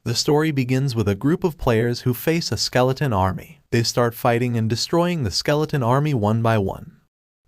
The story begins with a group of players who face a skeleton army. They start fighting and destroying the skeleton army one by one.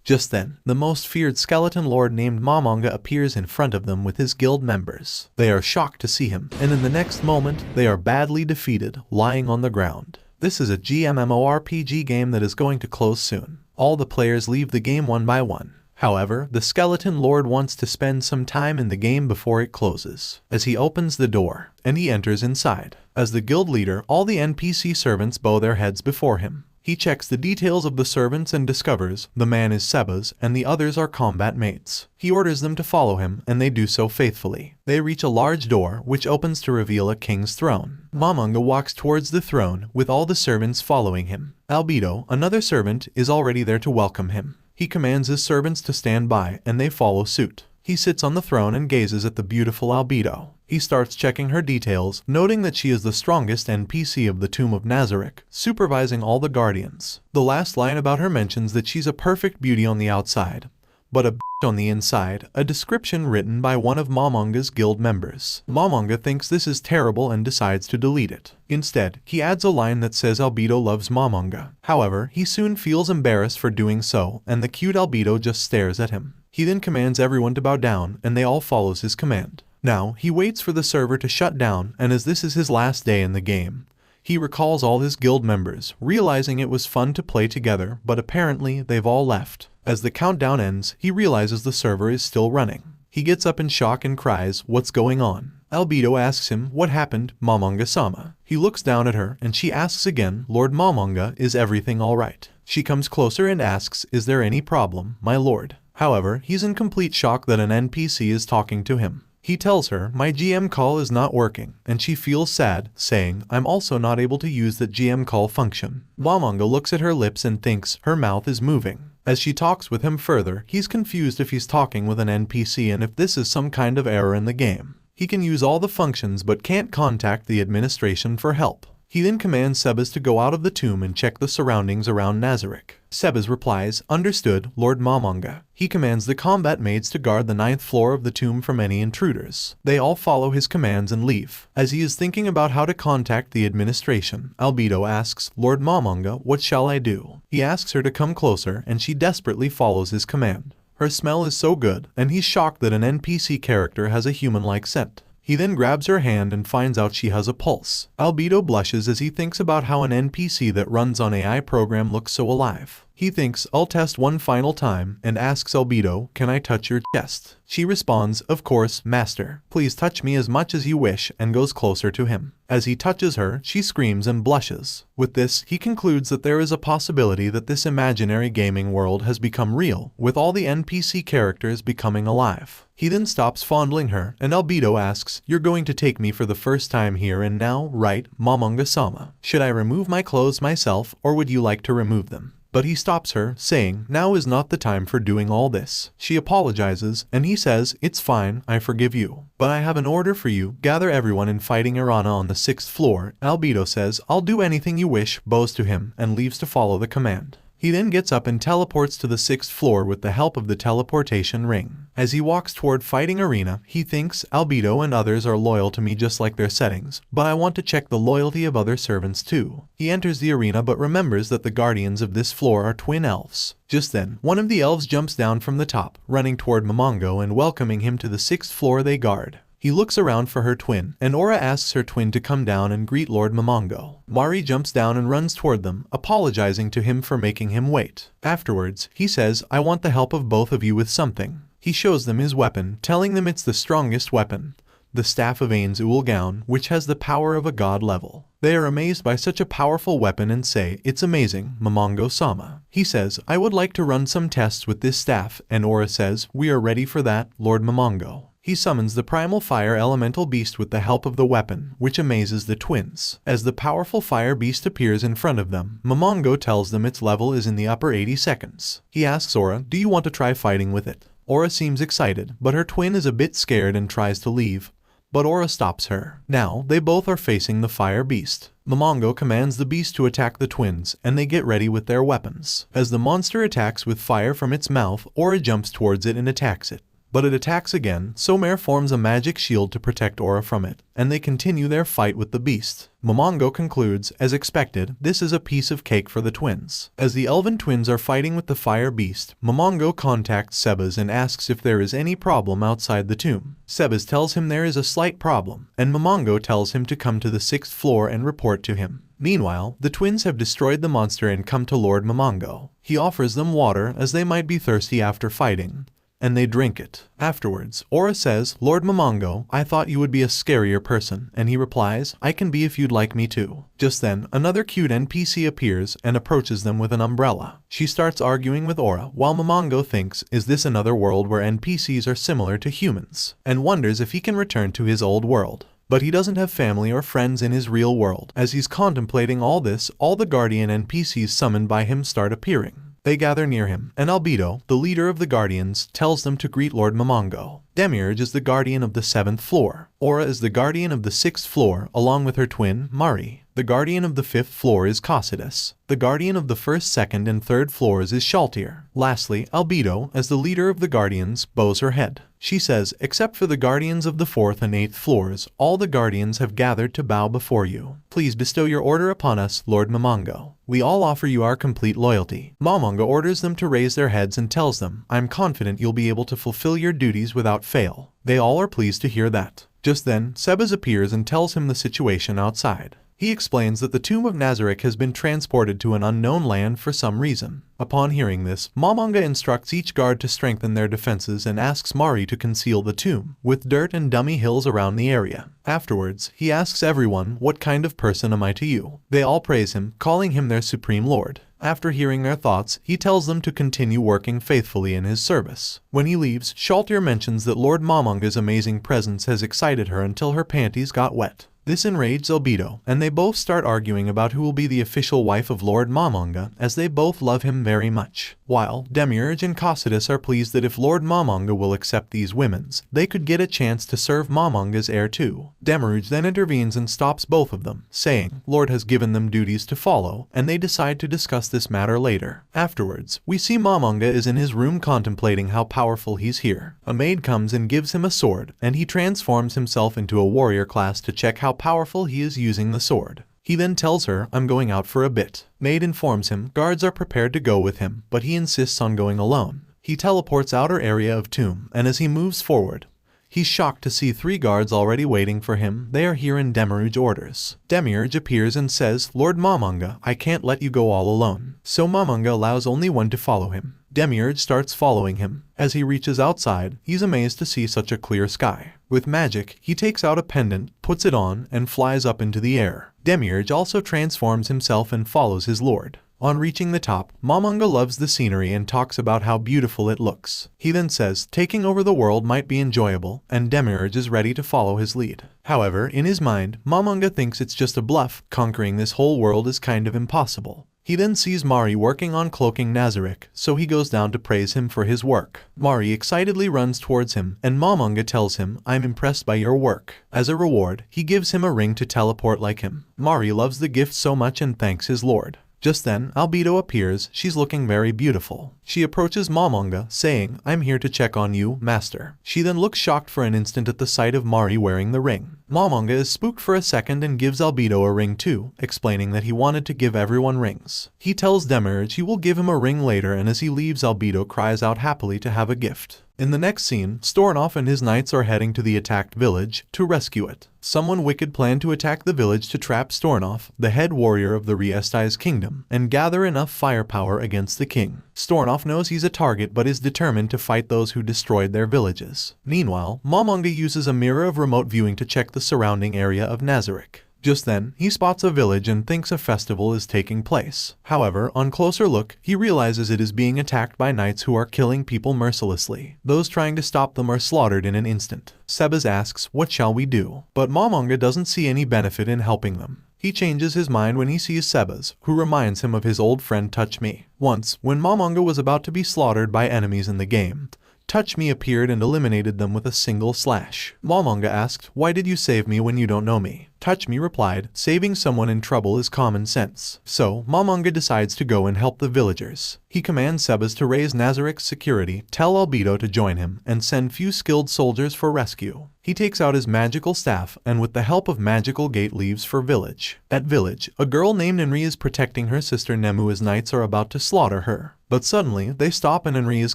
Just then, the most feared skeleton lord named Momonga appears in front of them with his guild members. They are shocked to see him, and in the next moment, they are badly defeated, lying on the ground. This is a MMORPG game that is going to close soon. All the players leave the game one by one. However, the skeleton lord wants to spend some time in the game before it closes. As he opens the door, and he enters inside. As the guild leader, all the NPC servants bow their heads before him. He checks the details of the servants and discovers the man is Seba's and the others are combat mates. He orders them to follow him and they do so faithfully. They reach a large door which opens to reveal a king's throne. Momonga walks towards the throne with all the servants following him. Albedo, another servant, is already there to welcome him. He commands his servants to stand by and they follow suit. He sits on the throne and gazes at the beautiful Albedo. He starts checking her details, noting that she is the strongest NPC of the Tomb of Nazarick, supervising all the guardians. The last line about her mentions that she's a perfect beauty on the outside, but a bitch on the inside, a description written by one of Momonga's guild members. Momonga thinks this is terrible and decides to delete it. Instead, he adds a line that says Albedo loves Momonga. However, he soon feels embarrassed for doing so, and the cute Albedo just stares at him. He then commands everyone to bow down, and they all follows his command. Now, he waits for the server to shut down, and as this is his last day in the game, he recalls all his guild members, realizing it was fun to play together, but apparently they've all left. As the countdown ends, he realizes the server is still running. He gets up in shock and cries, "What's going on?" Albedo asks him, "What happened, Momonga-sama?" He looks down at her, and she asks again, "Lord Momonga, is everything alright?" She comes closer and asks, "Is there any problem, my lord?" However, he's in complete shock that an NPC is talking to him. He tells her, "My GM call is not working," and she feels sad, saying, "I'm also not able to use that GM call function." Momonga looks at her lips and thinks her mouth is moving. As she talks with him further, he's confused if he's talking with an NPC and if this is some kind of error in the game. He can use all the functions but can't contact the administration for help. He then commands Sebas to go out of the tomb and check the surroundings around Nazarick. Sebas replies, "Understood, Lord Momonga." He commands the combat maids to guard the 9th floor of the tomb from any intruders. They all follow his commands and leave. As he is thinking about how to contact the administration, Albedo asks, "Lord Momonga, what shall I do?" He asks her to come closer and she desperately follows his command. Her smell is so good, and he's shocked that an NPC character has a human-like scent. He then grabs her hand and finds out she has a pulse. Albedo blushes as he thinks about how an NPC that runs on AI program looks so alive. He thinks, "I'll test one final time," and asks Albedo, "Can I touch your chest?" She responds, "Of course, master. Please touch me as much as you wish," and goes closer to him. As he touches her, she screams and blushes. With this, he concludes that there is a possibility that this imaginary gaming world has become real, with all the NPC characters becoming alive. He then stops fondling her, and Albedo asks, "You're going to take me for the first time here and now, right, Momonga-sama? Should I remove my clothes myself, or would you like to remove them?" But he stops her, saying, "Now is not the time for doing all this." She apologizes, and he says, "It's fine, I forgive you. But I have an order for you, gather everyone in fighting Arana on the 6th floor. Albedo says, "I'll do anything you wish," bows to him, and leaves to follow the command. He then gets up and teleports to the 6th floor with the help of the teleportation ring. As he walks toward fighting arena, he thinks, "Albedo and others are loyal to me just like their settings, but I want to check the loyalty of other servants too." He enters the arena but remembers that the guardians of this floor are twin elves. Just then, one of the elves jumps down from the top, running toward Momongo and welcoming him to the 6th floor they guard. He looks around for her twin, and Aura asks her twin to come down and greet Lord Momongo. Mari jumps down and runs toward them, apologizing to him for making him wait. Afterwards, he says, "I want the help of both of you with something." He shows them his weapon, telling them it's the strongest weapon, the Staff of Ain's Ulgaun, which has the power of a god level. They are amazed by such a powerful weapon and say, "It's amazing, Momongo-sama." He says, "I would like to run some tests with this staff," and Aura says, "We are ready for that, Lord Momongo." He summons the primal fire elemental beast with the help of the weapon, which amazes the twins. As the powerful fire beast appears in front of them, Momongo tells them its level is in the upper 80 seconds. He asks Aura, "Do you want to try fighting with it?" Aura seems excited, but her twin is a bit scared and tries to leave. But Aura stops her. Now, they both are facing the fire beast. Momongo commands the beast to attack the twins, and they get ready with their weapons. As the monster attacks with fire from its mouth, Aura jumps towards it and attacks it. but it attacks again, so Mare forms a magic shield to protect Aura from it, and they continue their fight with the beast. Momongo concludes, as expected, this is a piece of cake for the twins. As the elven twins are fighting with the fire beast, Momongo contacts Sebas and asks if there is any problem outside the tomb. Sebas tells him there is a slight problem, and Momongo tells him to come to the 6th floor and report to him. Meanwhile, the twins have destroyed the monster and come to Lord Momongo. He offers them water as they might be thirsty after fighting, and they drink it. Afterwards, Aura says, Lord Momongo, I thought you would be a scarier person, and he replies, I can be if you'd like me to. Just then, another cute NPC appears and approaches them with an umbrella. She starts arguing with Aura, while Momongo thinks, is this another world where NPCs are similar to humans, and wonders if he can return to his old world. But he doesn't have family or friends in his real world. As he's contemplating all this, all the Guardian NPCs summoned by him start appearing. They gather near him, and Albedo, the leader of the Guardians, tells them to greet Lord Momongo. Demiurge is the guardian of the 7th floor. Aura is the guardian of the 6th floor, along with her twin, Mari. The guardian of the 5th floor is Cossidus. The guardian of the 1st, 2nd, and 3rd floors is Shaltir. Lastly, Albedo, as the leader of the Guardians, bows her head. She says, except for the guardians of the 4th and 8th floors, all the guardians have gathered to bow before you. Please bestow your order upon us, Lord Momongo. We all offer you our complete loyalty. Momongo orders them to raise their heads and tells them, I'm confident you'll be able to fulfill your duties without fail. They all are pleased to hear that. Just then, Sebas appears and tells him the situation outside. He explains that the tomb of Nazarick has been transported to an unknown land for some reason. Upon hearing this, Momongo instructs each guard to strengthen their defenses and asks Mari to conceal the tomb, with dirt and dummy hills around the area. Afterwards, he asks everyone, what kind of person am I to you? They all praise him, calling him their supreme lord. After hearing their thoughts, he tells them to continue working faithfully in his service. When he leaves, Shaltir mentions that Lord Momongo's amazing presence has excited her until her panties got wet. This enraged Albedo, and they both start arguing about who will be the official wife of Lord Momongo, as they both love him very much. While Demiurge and Cossidus are pleased that if Lord Momongo will accept these women's, they could get a chance to serve Momongo's heir too. Demiurge then intervenes and stops both of them, saying, Lord has given them duties to follow, and they decide to discuss this matter later. Afterwards, we see Momongo is in his room contemplating how powerful he's here. A maid comes and gives him a sword, and he transforms himself into a warrior class to check how powerful he is using the sword. He then tells her, I'm going out for a bit. Maid informs him guards are prepared to go with him, but he insists on going alone. He teleports outer area of tomb, and as he moves forward, he's shocked to see 3 guards already waiting for him. They are here in Demiurge orders. Demiurge appears and says, Lord Momongo, I can't let you go all alone. So Momongo allows only one to follow him. Demiurge starts following him. As he reaches outside, he's amazed to see such a clear sky. With magic, he takes out a pendant, puts it on, and flies up into the air. Demiurge also transforms himself and follows his lord. On reaching the top, Momongo loves the scenery and talks about how beautiful it looks. He then says taking over the world might be enjoyable, and Demiurge is ready to follow his lead. However, in his mind, Momongo thinks it's just a bluff. Conquering this whole world is kind of impossible. He then sees Mari working on cloaking Nazarick, so he goes down to praise him for his work. Mari excitedly runs towards him, and Momongo tells him, I'm impressed by your work. As a reward, he gives him a ring to teleport like him. Mari loves the gift so much and thanks his lord. Just then, Albedo appears. She's looking very beautiful. She approaches Momongo, saying, I'm here to check on you, master. She then looks shocked for an instant at the sight of Mari wearing the ring. Momongo is spooked for a second and gives Albedo a ring too, explaining that he wanted to give everyone rings. He tells Demiurge he will give him a ring later, and as he leaves, Albedo cries out happily to have a gift. In the next scene, Stornoff and his knights are heading to the attacked village to rescue it. Someone wicked planned to attack the village to trap Stornoff, the head warrior of the Riesti's kingdom, and gather enough firepower against the king. Stornoff knows he's a target but is determined to fight those who destroyed their villages. Meanwhile, Momongo uses a mirror of remote viewing to check the surrounding area of Nazarick. Just then, he spots a village and thinks a festival is taking place. However, on closer look, he realizes it is being attacked by knights who are killing people mercilessly. Those trying to stop them are slaughtered in an instant. Sebas asks, what shall we do? But Momongo doesn't see any benefit in helping them. He changes his mind when he sees Sebas, who reminds him of his old friend Touch Me. Once, when Momongo was about to be slaughtered by enemies in the game, Touch Me appeared and eliminated them with a single slash. Momongo asked, why did you save me when you don't know me? Touch Me replied, saving someone in trouble is common sense. So, Momonga decides to go and help the villagers. He commands Sebas to raise Nazarik's security, tell Albedo to join him, and send few skilled soldiers for rescue. He takes out his magical staff and with the help of magical gate leaves for village. At village, a girl named Enri is protecting her sister Nemu as knights are about to slaughter her. But suddenly, they stop and Enri is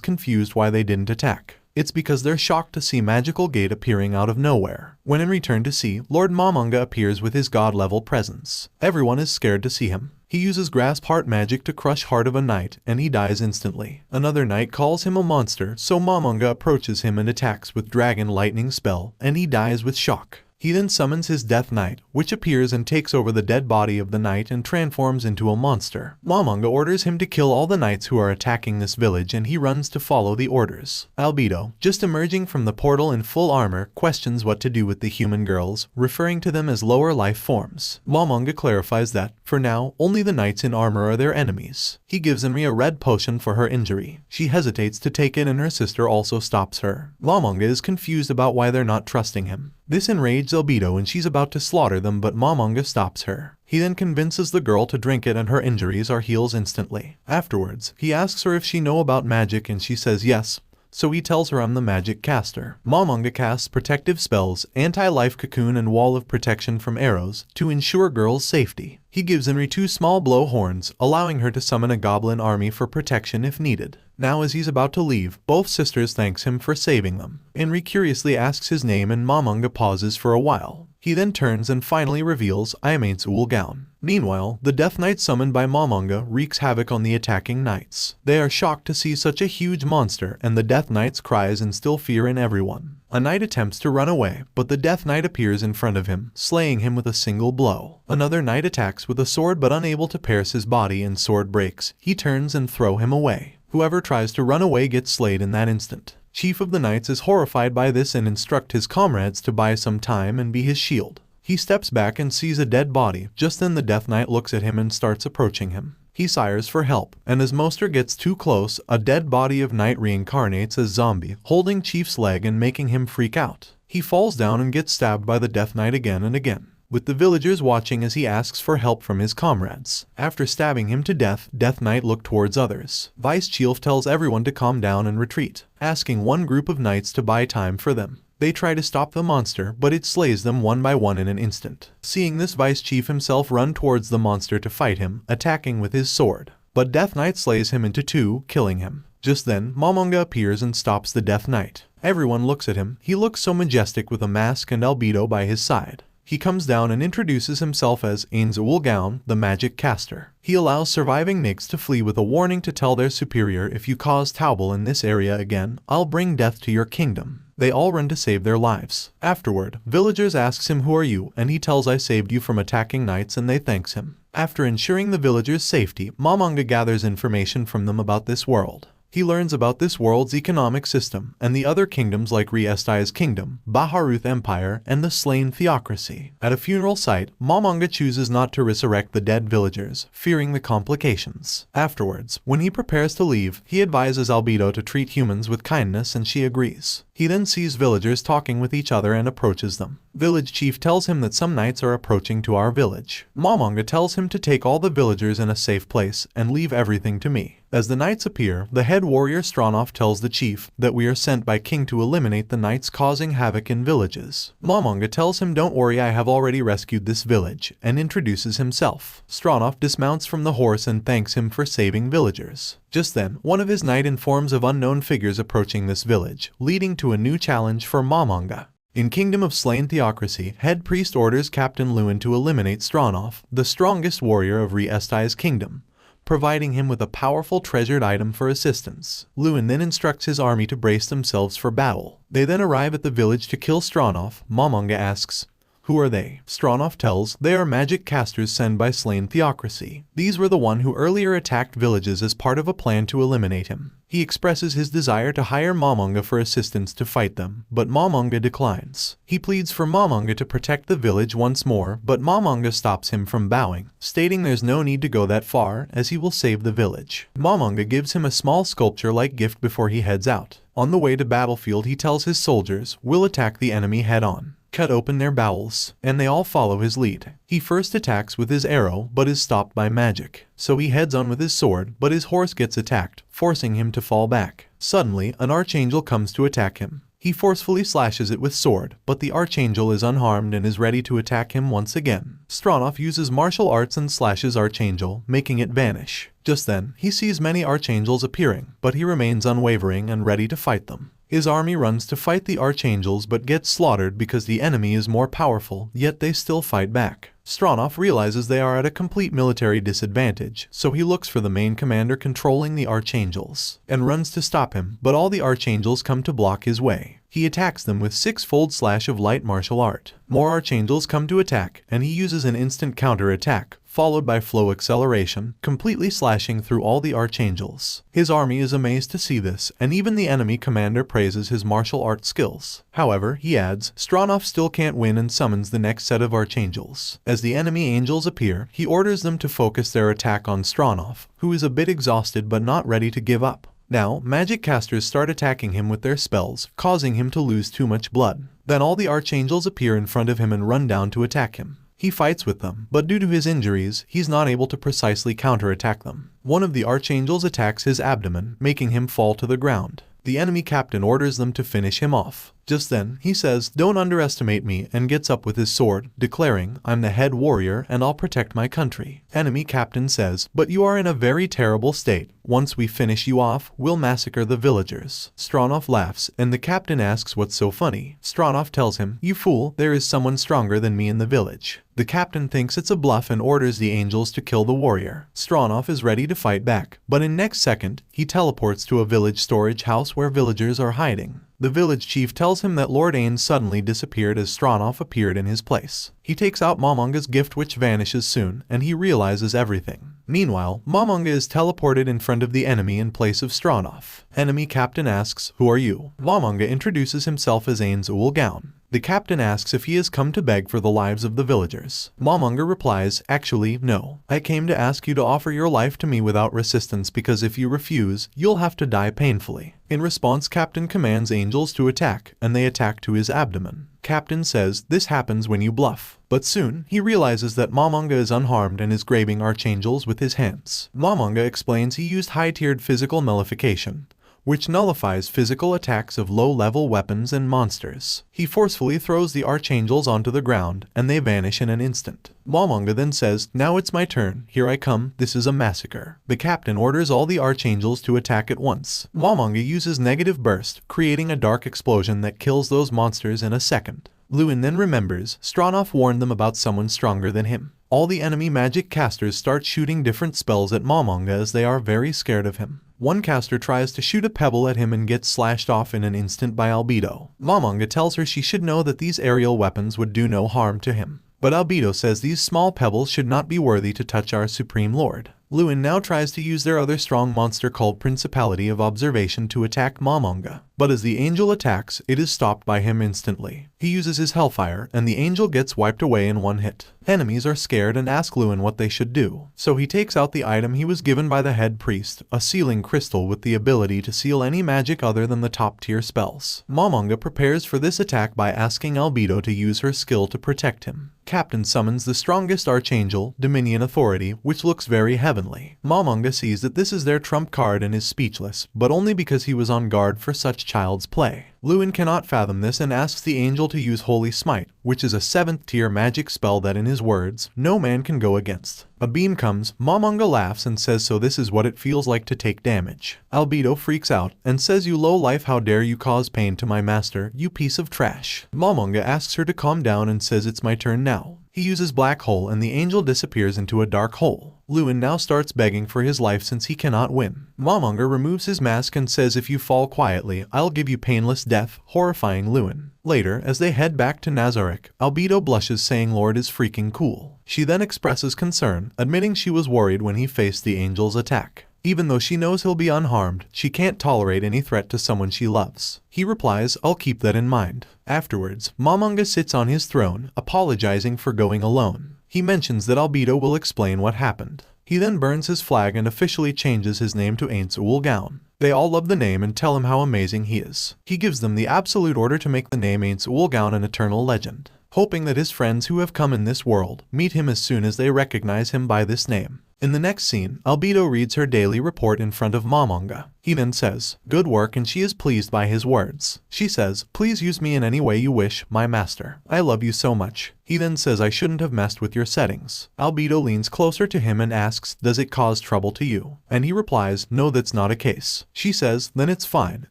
confused why they didn't attack. It's because they're shocked to see magical gate appearing out of nowhere. When in return to see, Lord Momonga appears with his god-level presence. Everyone is scared to see him. He uses grasp heart magic to crush heart of a knight, and he dies instantly. Another knight calls him a monster, so Momonga approaches him and attacks with dragon lightning spell, and he dies with shock. He then summons his Death Knight, which appears and takes over the dead body of the knight and transforms into a monster. Momonga orders him to kill all the knights who are attacking this village and he runs to follow the orders. Albedo, just emerging from the portal in full armor, questions what to do with the human girls, referring to them as lower life forms. Momonga clarifies that, for now, only the knights in armor are their enemies. He gives Enri a red potion for her injury. She hesitates to take it and her sister also stops her. Momonga is confused about why they're not trusting him. This enrages Albedo and she's about to slaughter them but Momonga stops her. He then convinces the girl to drink it and her injuries are healed instantly. Afterwards, he asks her if she knows about magic and she says yes. So he tells her I'm the magic caster. Momonga casts protective spells, anti-life cocoon and wall of protection from arrows to ensure girl's safety. He gives Enri 2 small blow horns, allowing her to summon a goblin army for protection if needed. Now as he's about to leave, both sisters thanks him for saving them. Enri curiously asks his name and Momonga pauses for a while. He then turns and finally reveals I am Ain't Ulgaun. Meanwhile, the Death Knight summoned by Momonga wreaks havoc on the attacking knights. They are shocked to see such a huge monster and the Death Knight's cries instill fear in everyone. A knight attempts to run away, but the Death Knight appears in front of him, slaying him with a single blow. Another knight attacks with a sword but unable to pierce his body and sword breaks. He turns and throws him away. Whoever tries to run away gets slayed in that instant. Chief of the Knights is horrified by this and instructs his comrades to buy some time and be his shield. He steps back and sees a dead body. Just then the Death Knight looks at him and starts approaching him. He sires for help, and as Moster gets too close, a dead body of Knight reincarnates as zombie, holding Chief's leg and making him freak out. He falls down and gets stabbed by the Death Knight again and again, with the villagers watching as he asks for help from his comrades. After stabbing him to death, Death Knight looks towards others. Vice Chief tells everyone to calm down and retreat, asking one group of knights to buy time for them. They try to stop the monster, but it slays them one by one in an instant. Seeing this, Vice Chief himself run towards the monster to fight him, attacking with his sword. But Death Knight slays him into 2, killing him. Just then, Momonga appears and stops the Death Knight. Everyone looks at him. He looks so majestic with a mask and Albedo by his side. He comes down and introduces himself as Ain't Ulgaun, the magic caster. He allows surviving Nigs to flee with a warning to tell their superior, if you cause trouble in this area again, I'll bring death to your kingdom. They all run to save their lives. Afterward, villagers asks him who are you and he tells I saved you from attacking knights and they thanks him. After ensuring the villagers' safety, Momonga gathers information from them about this world. He learns about this world's economic system and the other kingdoms like Re-Estai's kingdom, Baharuth Empire, and the slain theocracy. At a funeral site, Momonga chooses not to resurrect the dead villagers, fearing the complications. Afterwards, when he prepares to leave, he advises Albedo to treat humans with kindness and she agrees. He then sees villagers talking with each other and approaches them. Village chief tells him that some knights are approaching to our village. Momonga tells him to take all the villagers in a safe place and leave everything to me. As the knights appear, the head warrior Stronov tells the chief that we are sent by king to eliminate the knights causing havoc in villages. Momonga tells him don't worry, I have already rescued this village, and introduces himself. Stronov dismounts from the horse and thanks him for saving villagers. Just then, one of his knights informs of unknown figures approaching this village, leading to a new challenge for Momonga. In Kingdom of Slain Theocracy, Head Priest orders Captain Lewin to eliminate Stronov, the strongest warrior of Re-Estai's kingdom, providing him with a powerful treasured item for assistance. Lewin then instructs his army to brace themselves for battle. They then arrive at the village to kill Stronov. Momonga asks, who are they? Stronov tells, they are magic casters sent by Slain Theocracy. These were the one who earlier attacked villages as part of a plan to eliminate him. He expresses his desire to hire Momonga for assistance to fight them, but Momonga declines. He pleads for Momonga to protect the village once more, but Momonga stops him from bowing, stating there's no need to go that far, as he will save the village. Momonga gives him a small sculpture-like gift before he heads out. On the way to battlefield, he tells his soldiers, we'll attack the enemy head-on. cut open their bowels, and they all follow his lead. He first attacks with his arrow but is stopped by magic, so he heads on with his sword, but his horse gets attacked, forcing him to fall back. Suddenly, an archangel comes to attack him. He forcefully slashes it with sword, but the archangel is unharmed and is ready to attack him once again. Stronov uses martial arts and slashes archangel, making it vanish. Just then, he sees many archangels appearing, but he remains unwavering and ready to fight them. His army runs to fight the archangels but gets slaughtered because the enemy is more powerful, yet they still fight back. Stronov realizes they are at a complete military disadvantage, so he looks for the main commander controlling the archangels, and runs to stop him, but all the archangels come to block his way. He attacks them with six-fold slash of light martial art. More archangels come to attack, and he uses an instant counter-attack, followed by flow acceleration, completely slashing through all the archangels. His army is amazed to see this, and even the enemy commander praises his martial art skills. However, he adds, Stronov still can't win and summons the next set of archangels. As the enemy angels appear, he orders them to focus their attack on Stronov, who is a bit exhausted but not ready to give up. Now, magic casters start attacking him with their spells, causing him to lose too much blood. Then all the archangels appear in front of him and run down to attack him. He fights with them, but due to his injuries, he's not able to precisely counterattack them. One of the archangels attacks his abdomen, making him fall to the ground. The enemy captain orders them to finish him off. Just then, he says, "Don't underestimate me," and gets up with his sword, declaring, "I'm the head warrior and I'll protect my country." Enemy captain says, "But you are in a very terrible state. Once we finish you off, we'll massacre the villagers." Stronov laughs, and the captain asks what's so funny. Stronov tells him, "You fool, there is someone stronger than me in the village." The captain thinks it's a bluff and orders the angels to kill the warrior. Stronov is ready to fight back, but in next second, he teleports to a village storage house where villagers are hiding. The village chief tells him that Lord Ain suddenly disappeared as Stronov appeared in his place. He takes out Momonga's gift which vanishes soon, and he realizes everything. Meanwhile, Momonga is teleported in front of the enemy in place of Stronov. Enemy captain asks, "Who are you?" Momonga introduces himself as Ain's Ulgaun. The captain asks if he has come to beg for the lives of the villagers. Momonga replies, "Actually, no. I came to ask you to offer your life to me without resistance because if you refuse, you'll have to die painfully." In response, captain commands angels to attack, and they attack to his abdomen. Captain says, "This happens when you bluff." But soon, he realizes that Momonga is unharmed and is grabbing archangels with his hands. Momonga explains he used high-tiered physical nullification, which nullifies physical attacks of low-level weapons and monsters. He forcefully throws the archangels onto the ground, and they vanish in an instant. Momonga then says, "Now it's my turn, here I come, this is a massacre." The captain orders all the archangels to attack at once. Momonga uses negative burst, creating a dark explosion that kills those monsters in a second. Lewin then remembers, Stronov warned them about someone stronger than him. All the enemy magic casters start shooting different spells at Momonga as they are very scared of him. One caster tries to shoot a pebble at him and gets slashed off in an instant by Albedo. Momonga tells her she should know that these aerial weapons would do no harm to him. But Albedo says these small pebbles should not be worthy to touch our Supreme Lord. Lewin now tries to use their other strong monster called Principality of Observation to attack Momonga. But as the angel attacks, it is stopped by him instantly. He uses his Hellfire, and the angel gets wiped away in one hit. Enemies are scared and ask Lewin what they should do. So he takes out the item he was given by the head priest, a sealing crystal with the ability to seal any magic other than the top-tier spells. Momonga prepares for this attack by asking Albedo to use her skill to protect him. Captain summons the strongest archangel, Dominion Authority, which looks very heavenly. Momonga sees that this is their trump card and is speechless, but only because he was on guard for such child's play. Lewin cannot fathom this and asks the angel to use Holy Smite, which is a 7th tier magic spell that in his words, no man can go against. A beam comes, Momonga laughs and says so this is what it feels like to take damage. Albedo freaks out and says you low life, how dare you cause pain to my master, you piece of trash. Momonga asks her to calm down and says it's my turn now. He uses Black Hole and the angel disappears into a dark hole. Lewin now starts begging for his life since he cannot win. Momonga removes his mask and says if you fall quietly, I'll give you painless death, horrifying Lewin. Later, as they head back to Nazarek, Albedo blushes saying Lord is freaking cool. She then expresses concern, admitting she was worried when he faced the angel's attack. Even though she knows he'll be unharmed, she can't tolerate any threat to someone she loves. He replies, I'll keep that in mind. Afterwards, Momonga sits on his throne, apologizing for going alone. He mentions that Albedo will explain what happened. He then burns his flag and officially changes his name to Ain't Ulgaun. They all love the name and tell him how amazing he is. He gives them the absolute order to make the name Ain't Woolgown an eternal legend, hoping that his friends who have come in this world meet him as soon as they recognize him by this name. In the next scene, Albedo reads her daily report in front of Momonga. He then says, "Good work," and she is pleased by his words. She says, "Please use me in any way you wish, my master. I love you so much." He then says, "I shouldn't have messed with your settings." Albedo leans closer to him and asks, "Does it cause trouble to you?" And he replies, "No, that's not a case." She says, "Then it's fine,"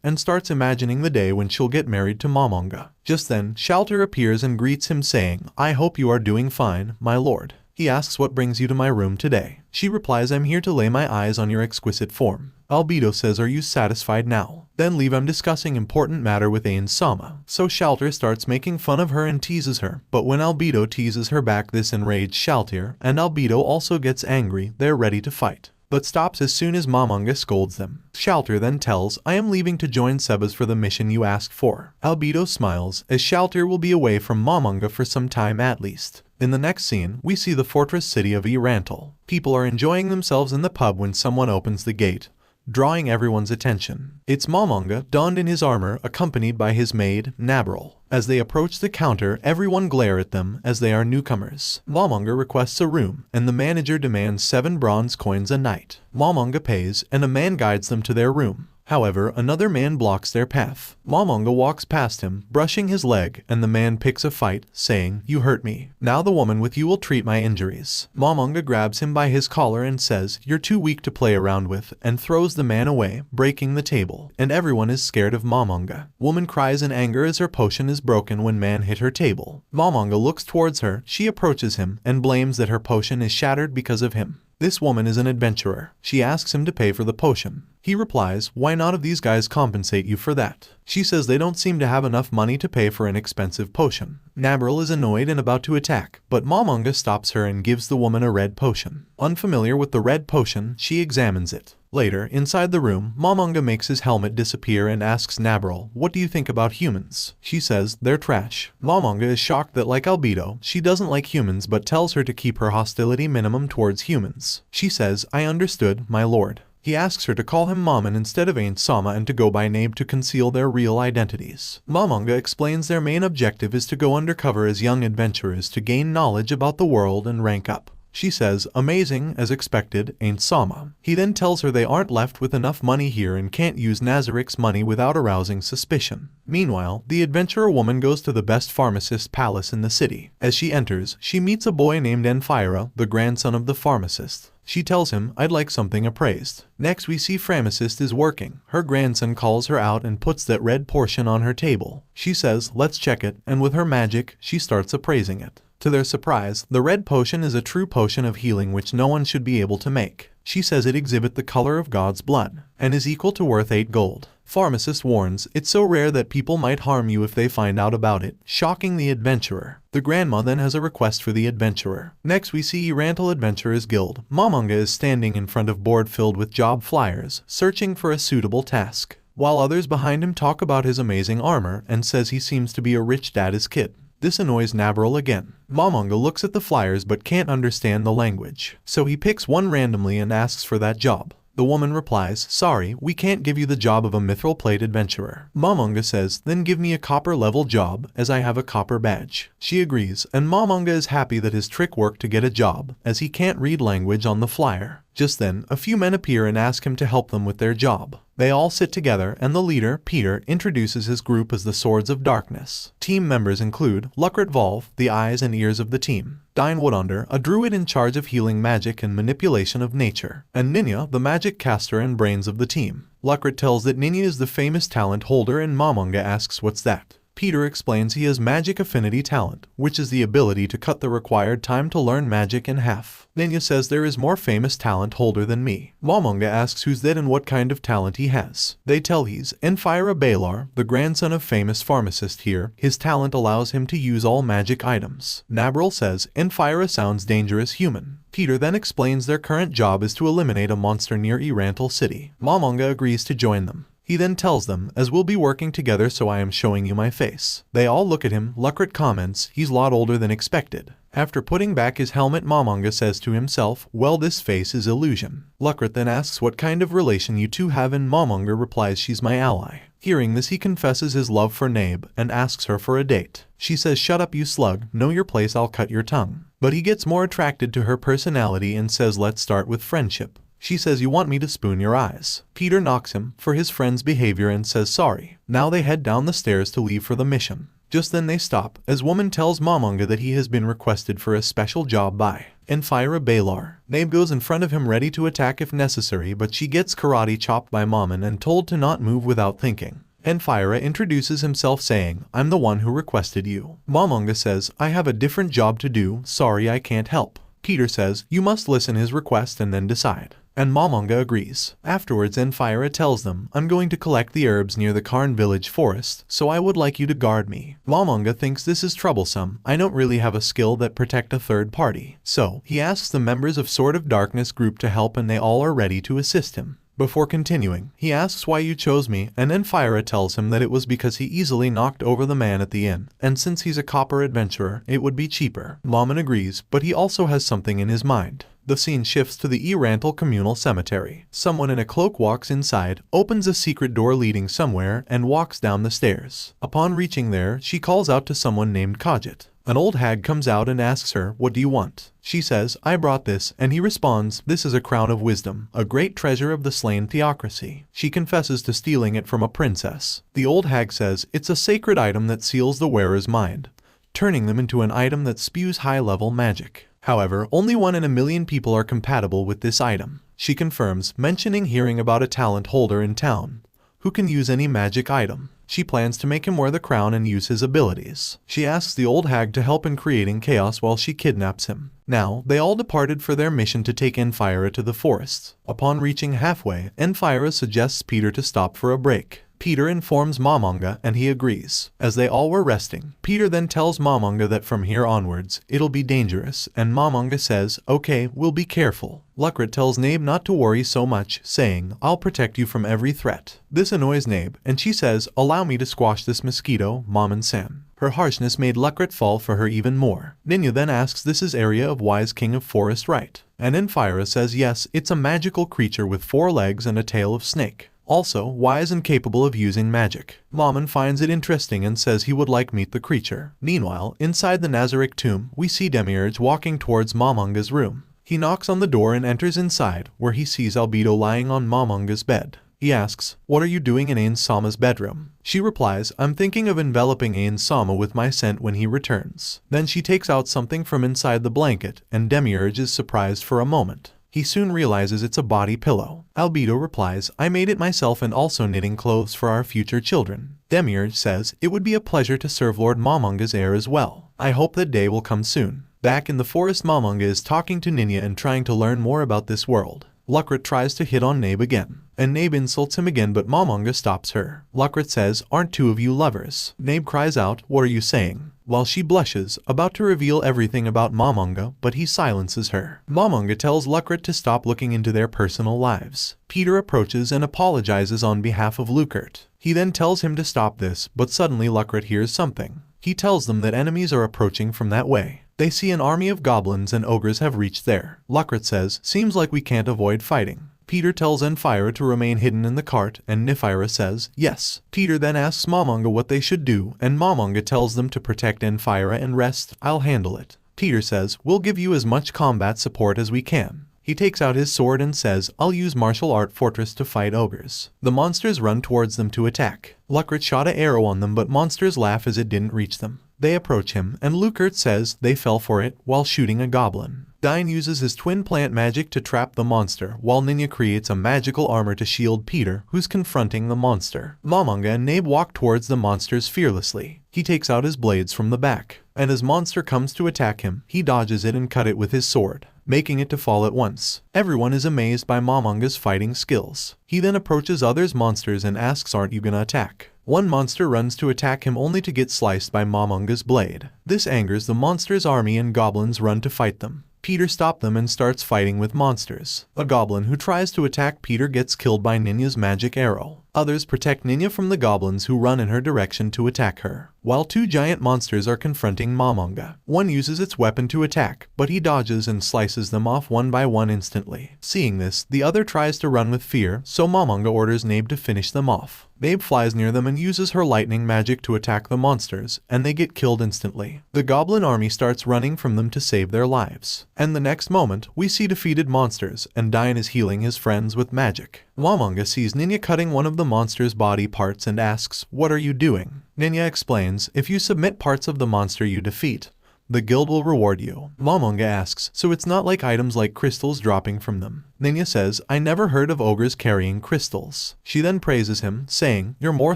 and starts imagining the day when she'll get married to Momonga. Just then, Shalter appears and greets him saying, "I hope you are doing fine, my lord." He asks what brings you to my room today. She replies, "I'm here to lay my eyes on your exquisite form." Albedo says, "Are you satisfied now? Then leave, I'm discussing important matter with Ain Sama." So Shalter starts making fun of her and teases her, but when Albedo teases her back, this enraged Shalter, and Albedo also gets angry. They're ready to fight, but stops as soon as Momonga scolds them. Shalter then tells, "I am leaving to join Sebas for the mission you asked for." Albedo smiles, as Shalter will be away from Momonga for some time at least. In the next scene, we see the fortress city of Irantal. People are enjoying themselves in the pub when someone opens the gate, drawing everyone's attention. It's Momonga, donned in his armor, accompanied by his maid, Nabril. As they approach the counter, everyone glare at them as they are newcomers. Momonga requests a room, and the manager demands 7 bronze coins a night. Momonga pays, and a man guides them to their room. However, another man blocks their path. Momonga walks past him, brushing his leg, and the man picks a fight, saying, "You hurt me. Now the woman with you will treat my injuries." Momonga grabs him by his collar and says, "You're too weak to play around with," and throws the man away, breaking the table. And everyone is scared of Momonga. Woman cries in anger as her potion is broken when man hit her table. Momonga looks towards her, she approaches him, and blames that her potion is shattered because of him. This woman is an adventurer. She asks him to pay for the potion. He replies, "Why not if these guys compensate you for that?" She says they don't seem to have enough money to pay for an expensive potion. Nabril is annoyed and about to attack, but Momonga stops her and gives the woman a red potion. Unfamiliar with the red potion, she examines it. Later, inside the room, Momonga makes his helmet disappear and asks Nabril, "What do you think about humans?" She says, "They're trash." Momonga is shocked that, like Albedo, she doesn't like humans but tells her to keep her hostility minimum towards humans. She says, "I understood, my lord." He asks her to call him Maman instead of Ain't Sama and to go by name to conceal their real identities. Momonga explains their main objective is to go undercover as young adventurers to gain knowledge about the world and rank up. She says, "Amazing, as expected, Ain't Sama." He then tells her they aren't left with enough money here and can't use Nazarik's money without arousing suspicion. Meanwhile, the adventurer woman goes to the best pharmacist palace in the city. As she enters, she meets a boy named Enfira, the grandson of the pharmacist. She tells him, "I'd like something appraised." Next we see Pharmacist is working. Her grandson calls her out and puts that red portion on her table. She says, "Let's check it," and with her magic, she starts appraising it. To their surprise, the red potion is a true potion of healing which no one should be able to make. She says it exhibits the color of God's blood, and is equal to worth 8 gold. Pharmacist warns, "It's so rare that people might harm you if they find out about it," shocking the adventurer. The grandma then has a request for the adventurer. Next we see Irantal Adventurers Guild. Momonga is standing in front of board filled with job flyers, searching for a suitable task, while others behind him talk about his amazing armor and says he seems to be a rich daddy's kid. This annoys Nabril again. Momonga looks at the flyers but can't understand the language, so he picks one randomly and asks for that job. The woman replies, "Sorry, we can't give you the job of a mithril plate adventurer." Momonga says, "Then give me a copper level job, as I have a copper badge." She agrees, and Momonga is happy that his trick worked to get a job, as he can't read language on the flyer. Just then, a few men appear and ask him to help them with their job. They all sit together, and the leader, Peter, introduces his group as the Swords of Darkness. Team members include Luckert Volv, the eyes and ears of the team; Dine Woodonder, a druid in charge of healing magic and manipulation of nature; and Ninya, the magic caster and brains of the team. Luckert tells that Ninya is the famous talent holder and Momonga asks what's that. Peter explains he has magic affinity talent, which is the ability to cut the required time to learn magic in half. Ninya says there is more famous talent holder than me. Momonga asks who's that and what kind of talent he has. They tell he's Enfira Balar, the grandson of famous pharmacist here. His talent allows him to use all magic items. Nabril says Enfira sounds dangerous human. Peter then explains their current job is to eliminate a monster near Irantal City. Momonga agrees to join them. He then tells them, "As we'll be working together so I am showing you my face." They all look at him. Luckert comments, "He's a lot older than expected." After putting back his helmet, Momonga says to himself, well, this face is illusion. Lucret then asks what kind of relation you two have, and Momonga replies she's my ally. Hearing this, he confesses his love for Nabe and asks her for a date. She says, shut up you slug, know your place, I'll cut your tongue. But he gets more attracted to her personality and says let's start with friendship. She says, you want me to spoon your eyes. Peter knocks him for his friend's behavior and says sorry. Now they head down the stairs to leave for the mission. Just then they stop, as woman tells Momonga that he has been requested for a special job by Enfira Balar. Nabe goes in front of him ready to attack if necessary, but she gets karate chopped by Momon and told to not move without thinking. Enfira introduces himself saying, I'm the one who requested you. Momonga says, I have a different job to do, sorry I can't help. Peter says, you must listen his request and then decide. And Momonga agrees. Afterwards, Enfira tells them, I'm going to collect the herbs near the Karn village forest, so I would like you to guard me. Momonga thinks this is troublesome. I don't really have a skill that protect a third party. So, he asks the members of Sword of Darkness group to help and they all are ready to assist him. Before continuing, he asks why you chose me, and Enfira tells him that it was because he easily knocked over the man at the inn, and since he's a copper adventurer, it would be cheaper. Momon agrees, but he also has something in his mind. The scene shifts to the Erantal communal cemetery. Someone in a cloak walks inside, opens a secret door leading somewhere, and walks down the stairs. Upon reaching there, she calls out to someone named Kajit. An old hag comes out and asks her, what do you want? She says, I brought this, and he responds, this is a crown of wisdom, a great treasure of the slain theocracy. She confesses to stealing it from a princess. The old hag says, it's a sacred item that seals the wearer's mind, turning them into an item that spews high-level magic. However, only 1 in a million people are compatible with this item. She confirms, mentioning hearing about a talent holder in town who can use any magic item. She plans to make him wear the crown and use his abilities. She asks the old hag to help in creating chaos while she kidnaps him. Now, they all departed for their mission to take Enfira to the forests. Upon reaching halfway, Enfira suggests Peter to stop for a break. Peter informs Momonga and he agrees. As they all were resting, Peter then tells Momonga that from here onwards, it'll be dangerous, and Momonga says, okay, we'll be careful. Lucret tells Nabe not to worry so much, saying, I'll protect you from every threat. This annoys Nabe, and she says, allow me to squash this mosquito, Momon-san. Her harshness made Lucret fall for her even more. Ninya then asks this is area of Wise King of Forest right? And Enfira says yes, it's a magical creature with 4 legs and a tail of snake. Also, wise and capable of using magic. Momon finds it interesting and says he would like meet the creature. Meanwhile, inside the Nazarick tomb, we see Demiurge walking towards Momonga's room. He knocks on the door and enters inside, where he sees Albedo lying on Momonga's bed. He asks, what are you doing in Ain Sama's bedroom? She replies, I'm thinking of enveloping Ain Sama with my scent when he returns. Then she takes out something from inside the blanket, and Demiurge is surprised for a moment. He soon realizes it's a body pillow. Albedo replies, I made it myself and also knitting clothes for our future children. Demiurge says, it would be a pleasure to serve Lord Momonga's heir as well. I hope that day will come soon. Back in the forest, Momonga is talking to Ninya and trying to learn more about this world. Lucret tries to hit on Nabe again, and Nabe insults him again, but Momonga stops her. Lucret says, aren't 2 of you lovers? Nabe cries out, what are you saying? While she blushes, about to reveal everything about Momonga, but he silences her. Momonga tells Lucret to stop looking into their personal lives. Peter approaches and apologizes on behalf of Lucret. He then tells him to stop this, but suddenly Lucret hears something. He tells them that enemies are approaching from that way. They see an army of goblins and ogres have reached there. Lucret says, seems like we can't avoid fighting. Peter tells Enfira to remain hidden in the cart, and Nefira says, yes. Peter then asks Momonga what they should do, and Momonga tells them to protect Enfira and rest, I'll handle it. Peter says, we'll give you as much combat support as we can. He takes out his sword and says, I'll use martial art fortress to fight ogres. The monsters run towards them to attack. Lucret shot an arrow on them, but monsters laugh as it didn't reach them. They approach him, and Lucret says they fell for it while shooting a goblin. Dine uses his twin plant magic to trap the monster, while Ninya creates a magical armor to shield Peter, who's confronting the monster. Momonga and Nabe walk towards the monsters fearlessly. He takes out his blades from the back, and as monster comes to attack him, he dodges it and cut it with his sword, making it to fall at once. Everyone is amazed by Momonga's fighting skills. He then approaches others monsters and asks, aren't you gonna attack? One monster runs to attack him only to get sliced by Momonga's blade. This angers the monster's army and goblins run to fight them. Peter stops them and starts fighting with monsters. A goblin who tries to attack Peter gets killed by Ninya's magic arrow. Others protect Ninya from the goblins who run in her direction to attack her, while two giant monsters are confronting Momonga. One uses its weapon to attack, but he dodges and slices them off one by one instantly. Seeing this, the other tries to run with fear, so Momonga orders Nabe to finish them off. Nabe flies near them and uses her lightning magic to attack the monsters, and they get killed instantly. The goblin army starts running from them to save their lives. And the next moment, we see defeated monsters, and Dine is healing his friends with magic. Momonga sees Ninya cutting one of the monster's body parts and asks, "What are you doing?" Ninya explains, "If you submit parts of the monster you defeat, the guild will reward you." Momonga asks, "So it's not like items like crystals dropping from them?" Ninya says, "I never heard of ogres carrying crystals." She then praises him, saying, "You're more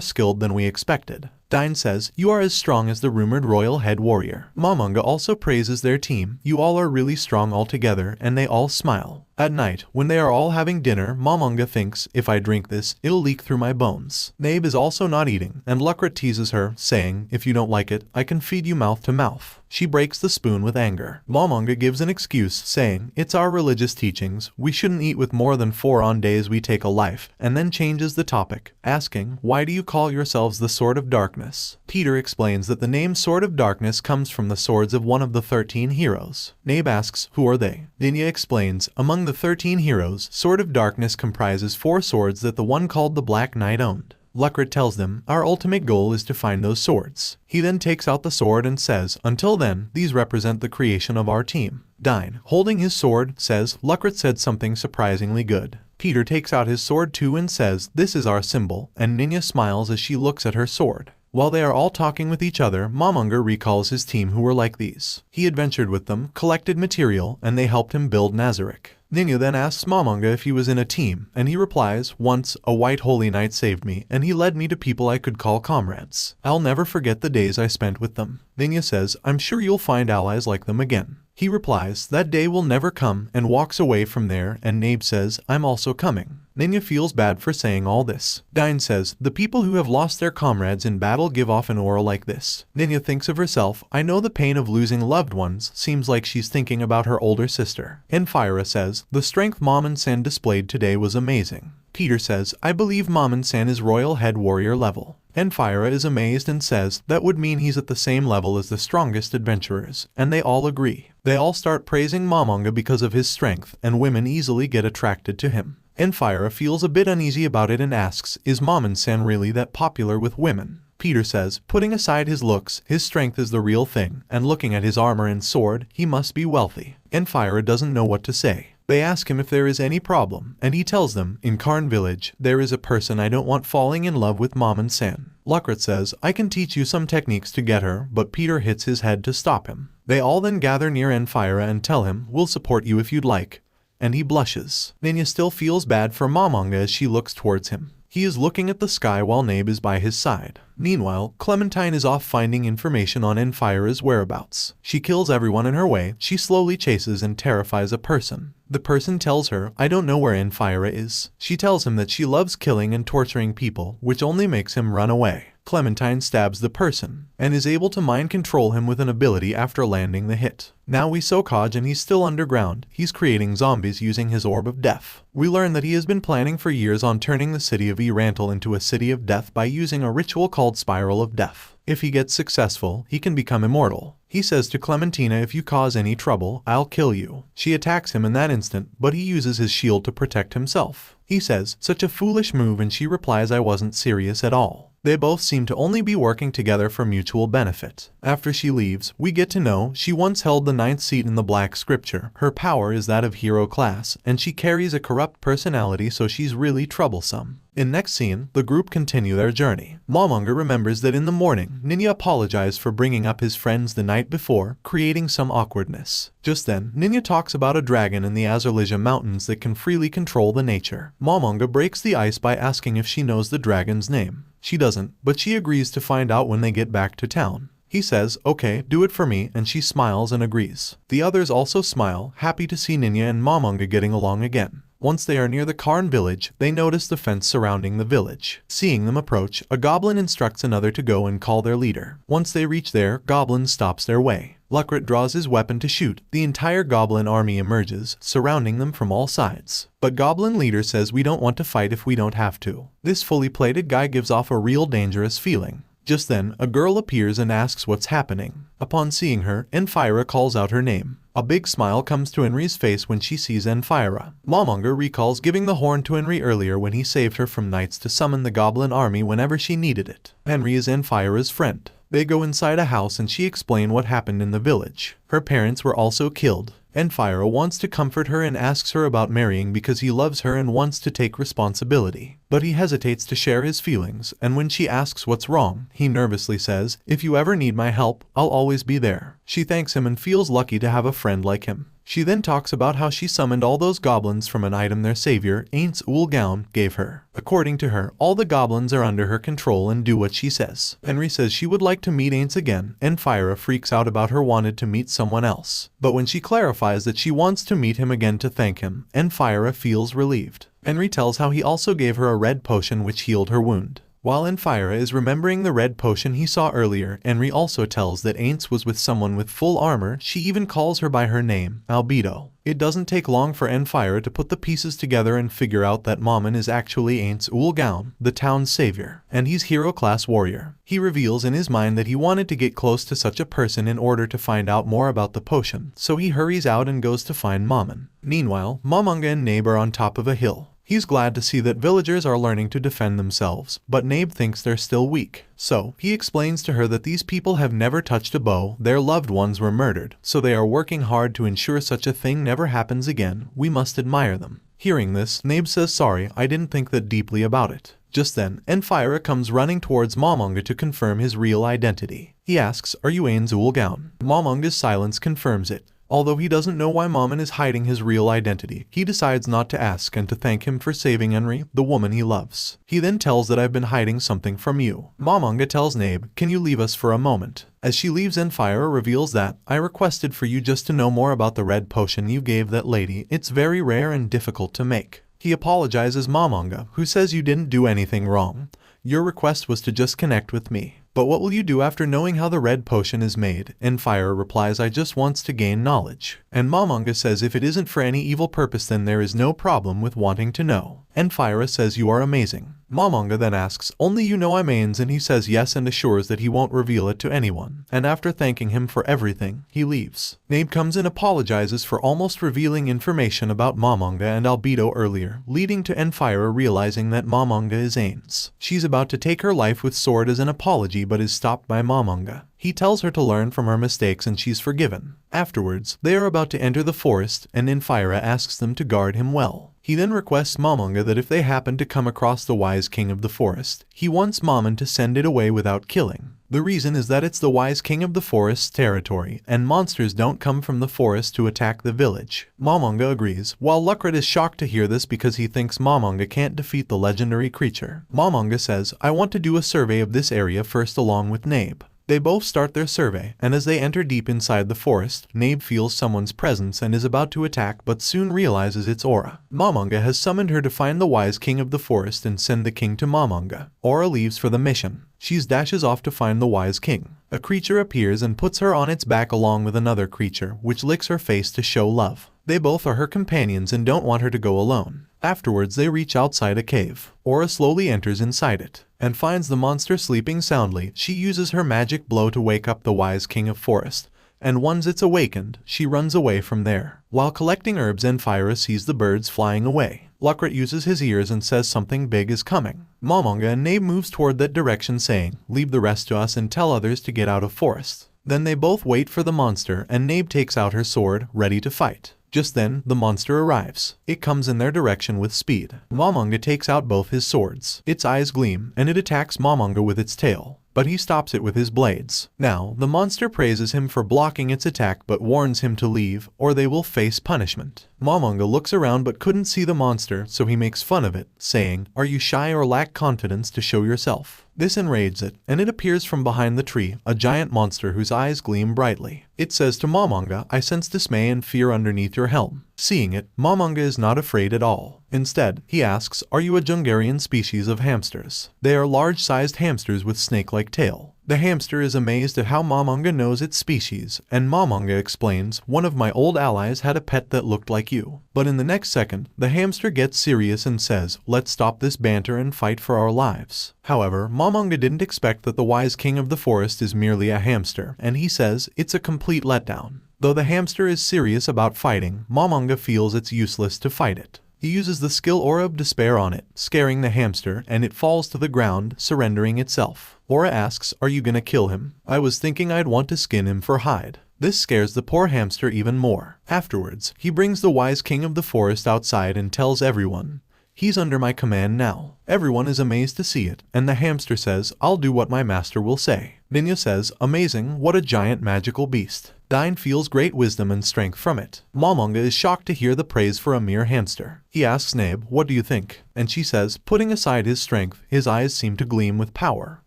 skilled than we expected." Dine says, "You are as strong as the rumored royal head warrior." Momonga also praises their team, "You all are really strong altogether," and they all smile. At night, when they are all having dinner, Momonga thinks, "If I drink this, it'll leak through my bones." Nabe is also not eating, and Lucret teases her, saying, "If you don't like it, I can feed you mouth to mouth." She breaks the spoon with anger. Momonga gives an excuse, saying, "It's our religious teachings, we shouldn't eat with more than 4 on days we take a life," and then changes the topic, asking, "Why do you call yourselves the Sword of Darkness?" Peter explains that the name Sword of Darkness comes from the swords of one of the 13 heroes. Nabe asks, "Who are they?" Ninya explains, "Among the 13 heroes, Sword of Darkness comprises 4 swords that the one called the Black Knight owned." Lucret tells them, "Our ultimate goal is to find those swords." He then takes out the sword and says, "Until then, these represent the creation of our team." Dine, holding his sword, says, "Lucret said something surprisingly good." Peter takes out his sword too and says, "This is our symbol," and Ninya smiles as she looks at her sword. While they are all talking with each other, Momonga recalls his team who were like these. He adventured with them, collected material, and they helped him build Nazarick. Ninya then asks Momonga if he was in a team, and he replies, "Once, a white holy knight saved me, and he led me to people I could call comrades. I'll never forget the days I spent with them." Ninya says, "I'm sure you'll find allies like them again." He replies, "That day will never come," and walks away from there, and Nabe says, "I'm also coming." Ninya feels bad for saying all this. Dine says, "The people who have lost their comrades in battle give off an aura like this." Ninya thinks of herself, "I know the pain of losing loved ones." Seems like she's thinking about her older sister. Enfira says, "The strength Momon-san displayed today was amazing." Peter says, "I believe Momon-san is royal head warrior level." Enfira is amazed and says, "That would mean he's at the same level as the strongest adventurers," and they all agree. They all start praising Momonga because of his strength, and women easily get attracted to him. Enfira feels a bit uneasy about it and asks, "Is Momon-san really that popular with women?" Peter says, putting aside his looks, his strength is the real thing, and looking at his armor and sword, he must be wealthy. Enfira doesn't know what to say. They ask him if there is any problem, and he tells them, "In Karn Village, there is a person I don't want falling in love with Momon-san." Lucret says, "I can teach you some techniques to get her," but Peter hits his head to stop him. They all then gather near Enfira and tell him, "We'll support you if you'd like." And he blushes. Ninya still feels bad for Momonga as she looks towards him. He is looking at the sky while Nabe is by his side. Meanwhile, Clementine is off finding information on Enfira's whereabouts. She kills everyone in her way. She slowly chases and terrifies a person. The person tells her, "I don't know where Enfira is." She tells him that she loves killing and torturing people, which only makes him run away. Clementine stabs the person, and is able to mind control him with an ability after landing the hit. Now we saw Kaj and he's still underground. He's creating zombies using his orb of death. We learn that he has been planning for years on turning the city of Erantal into a city of death by using a ritual called Spiral of Death. If he gets successful, he can become immortal. He says to Clementina, "If you cause any trouble, I'll kill you." She attacks him in that instant, but he uses his shield to protect himself. He says, "Such a foolish move," and she replies, "I wasn't serious at all." They both seem to only be working together for mutual benefit. After she leaves, we get to know she once held the 9th seat in the Black Scripture. Her power is that of hero class, and she carries a corrupt personality, so she's really troublesome. In next scene, the group continue their journey. Momonga remembers that in the morning, Ninya apologized for bringing up his friends the night before, creating some awkwardness. Just then, Ninya talks about a dragon in the Azurlija Mountains that can freely control the nature. Momonga breaks the ice by asking if she knows the dragon's name. She doesn't, but she agrees to find out when they get back to town. He says, "Okay, do it for me," and she smiles and agrees. The others also smile, happy to see Ninya and Momonga getting along again. Once they are near the Karn village, they notice the fence surrounding the village. Seeing them approach, a goblin instructs another to go and call their leader. Once they reach there, Goblin stops their way. Lucret draws his weapon to shoot. The entire goblin army emerges, surrounding them from all sides. But goblin leader says we don't want to fight if we don't have to. This fully plated guy gives off a real dangerous feeling. Just then, a girl appears and asks what's happening. Upon seeing her, Enfira calls out her name. A big smile comes to Henry's face when she sees Enfira. Momonga recalls giving the horn to Henry earlier when he saved her from knights to summon the goblin army whenever she needed it. Henry is Enfira's friend. They go inside a house and she explains what happened in the village. Her parents were also killed. Enfira wants to comfort her and asks her about marrying because he loves her and wants to take responsibility. But he hesitates to share his feelings, and when she asks what's wrong, he nervously says, "If you ever need my help, I'll always be there." She thanks him and feels lucky to have a friend like him. She then talks about how she summoned all those goblins from an item their savior, Aints Ulgaun, gave her. According to her, all the goblins are under her control and do what she says. Henry says she would like to meet Aints again, and Enfira freaks out about her wanted to meet someone else. But when she clarifies that she wants to meet him again to thank him, Enfira feels relieved. Henry tells how he also gave her a red potion which healed her wound. While Enfira is remembering the red potion he saw earlier, Henry also tells that Aints was with someone with full armor. She even calls her by her name, Albedo. It doesn't take long for Enfira to put the pieces together and figure out that Mammon is actually Aints Ulgaun, the town's savior, and he's hero-class warrior. He reveals in his mind that he wanted to get close to such a person in order to find out more about the potion, so he hurries out and goes to find Mammon. Meanwhile, Momonga and Nabe are on top of a hill. He's glad to see that villagers are learning to defend themselves, but Nabe thinks they're still weak. So, he explains to her that these people have never touched a bow, their loved ones were murdered, so they are working hard to ensure such a thing never happens again. We must admire them. Hearing this, Nabe says sorry, I didn't think that deeply about it. Just then, Enfira comes running towards Momonga to confirm his real identity. He asks, "Are you Aints Ulgaun?" Momonga's silence confirms it. Although he doesn't know why Mammon is hiding his real identity, he decides not to ask and to thank him for saving Henry, the woman he loves. He then tells that I've been hiding something from you. Momonga tells Nabe, "Can you leave us for a moment?" As she leaves, Enfira reveals that, "I requested for you just to know more about the red potion you gave that lady. It's very rare and difficult to make." He apologizes Momonga, who says you didn't do anything wrong. Your request was to just connect with me. But what will you do after knowing how the red potion is made? Enfira replies, I just wants to gain knowledge. And Momonga says if it isn't for any evil purpose then there is no problem with wanting to know. Enfira says you are amazing. Momonga then asks, only you know I'm Ains, and he says yes and assures that he won't reveal it to anyone. And after thanking him for everything, he leaves. Nabe comes and apologizes for almost revealing information about Momonga and Albedo earlier, leading to Enfira realizing that Momonga is Ains. She's about to take her life with sword as an apology but is stopped by Momonga. He tells her to learn from her mistakes and she's forgiven. Afterwards, they are about to enter the forest and Enfira asks them to guard him well. He then requests Momonga that if they happen to come across the wise king of the forest, he wants Mammon to send it away without killing. The reason is that it's the wise king of the forest's territory, and monsters don't come from the forest to attack the village. Momonga agrees, while Lucret is shocked to hear this because he thinks Momonga can't defeat the legendary creature. Momonga says, I want to do a survey of this area first along with Nabe. They both start their survey, and as they enter deep inside the forest, Nabe feels someone's presence and is about to attack but soon realizes it's Aura. Momonga has summoned her to find the wise king of the forest and send the king to Momonga. Aura leaves for the mission. She dashes off to find the wise king. A creature appears and puts her on its back along with another creature, which licks her face to show love. They both are her companions and don't want her to go alone. Afterwards, they reach outside a cave. Aura slowly enters inside it and finds the monster sleeping soundly. She uses her magic blow to wake up the wise king of forest, and once it's awakened, she runs away from there. While collecting herbs, Enfira sees the birds flying away. Lucret uses his ears and says something big is coming. Momonga and Nabe moves toward that direction saying, leave the rest to us and tell others to get out of forest. Then they both wait for the monster and Nabe takes out her sword, ready to fight. Just then, the monster arrives. It comes in their direction with speed. Momonga takes out both his swords. Its eyes gleam, and it attacks Momonga with its tail, but he stops it with his blades. Now, the monster praises him for blocking its attack but warns him to leave, or they will face punishment. Momonga looks around but couldn't see the monster, so he makes fun of it, saying, are you shy or lack confidence to show yourself? This enrages it, and it appears from behind the tree, a giant monster whose eyes gleam brightly. It says to Momonga, I sense dismay and fear underneath your helm. Seeing it, Momonga is not afraid at all. Instead, he asks, are you a Jungarian species of hamsters? They are large-sized hamsters with snake-like tail. The hamster is amazed at how Momonga knows its species, and Momonga explains, one of my old allies had a pet that looked like you. But in the next second, the hamster gets serious and says, let's stop this banter and fight for our lives. However, Momonga didn't expect that the wise king of the forest is merely a hamster, and he says, it's a complete letdown. Though the hamster is serious about fighting, Momonga feels it's useless to fight it. He uses the skill Aura of Despair on it, scaring the hamster, and it falls to the ground, surrendering itself. Aura asks, are you gonna kill him? I was thinking I'd want to skin him for hide. This scares the poor hamster even more. Afterwards, he brings the wise king of the forest outside and tells everyone, he's under my command now. Everyone is amazed to see it, and the hamster says, I'll do what my master will say. Ninya says, amazing, what a giant magical beast. Dine feels great wisdom and strength from it. Momonga is shocked to hear the praise for a mere hamster. He asks Nabe, what do you think? And she says, putting aside his strength, his eyes seem to gleam with power.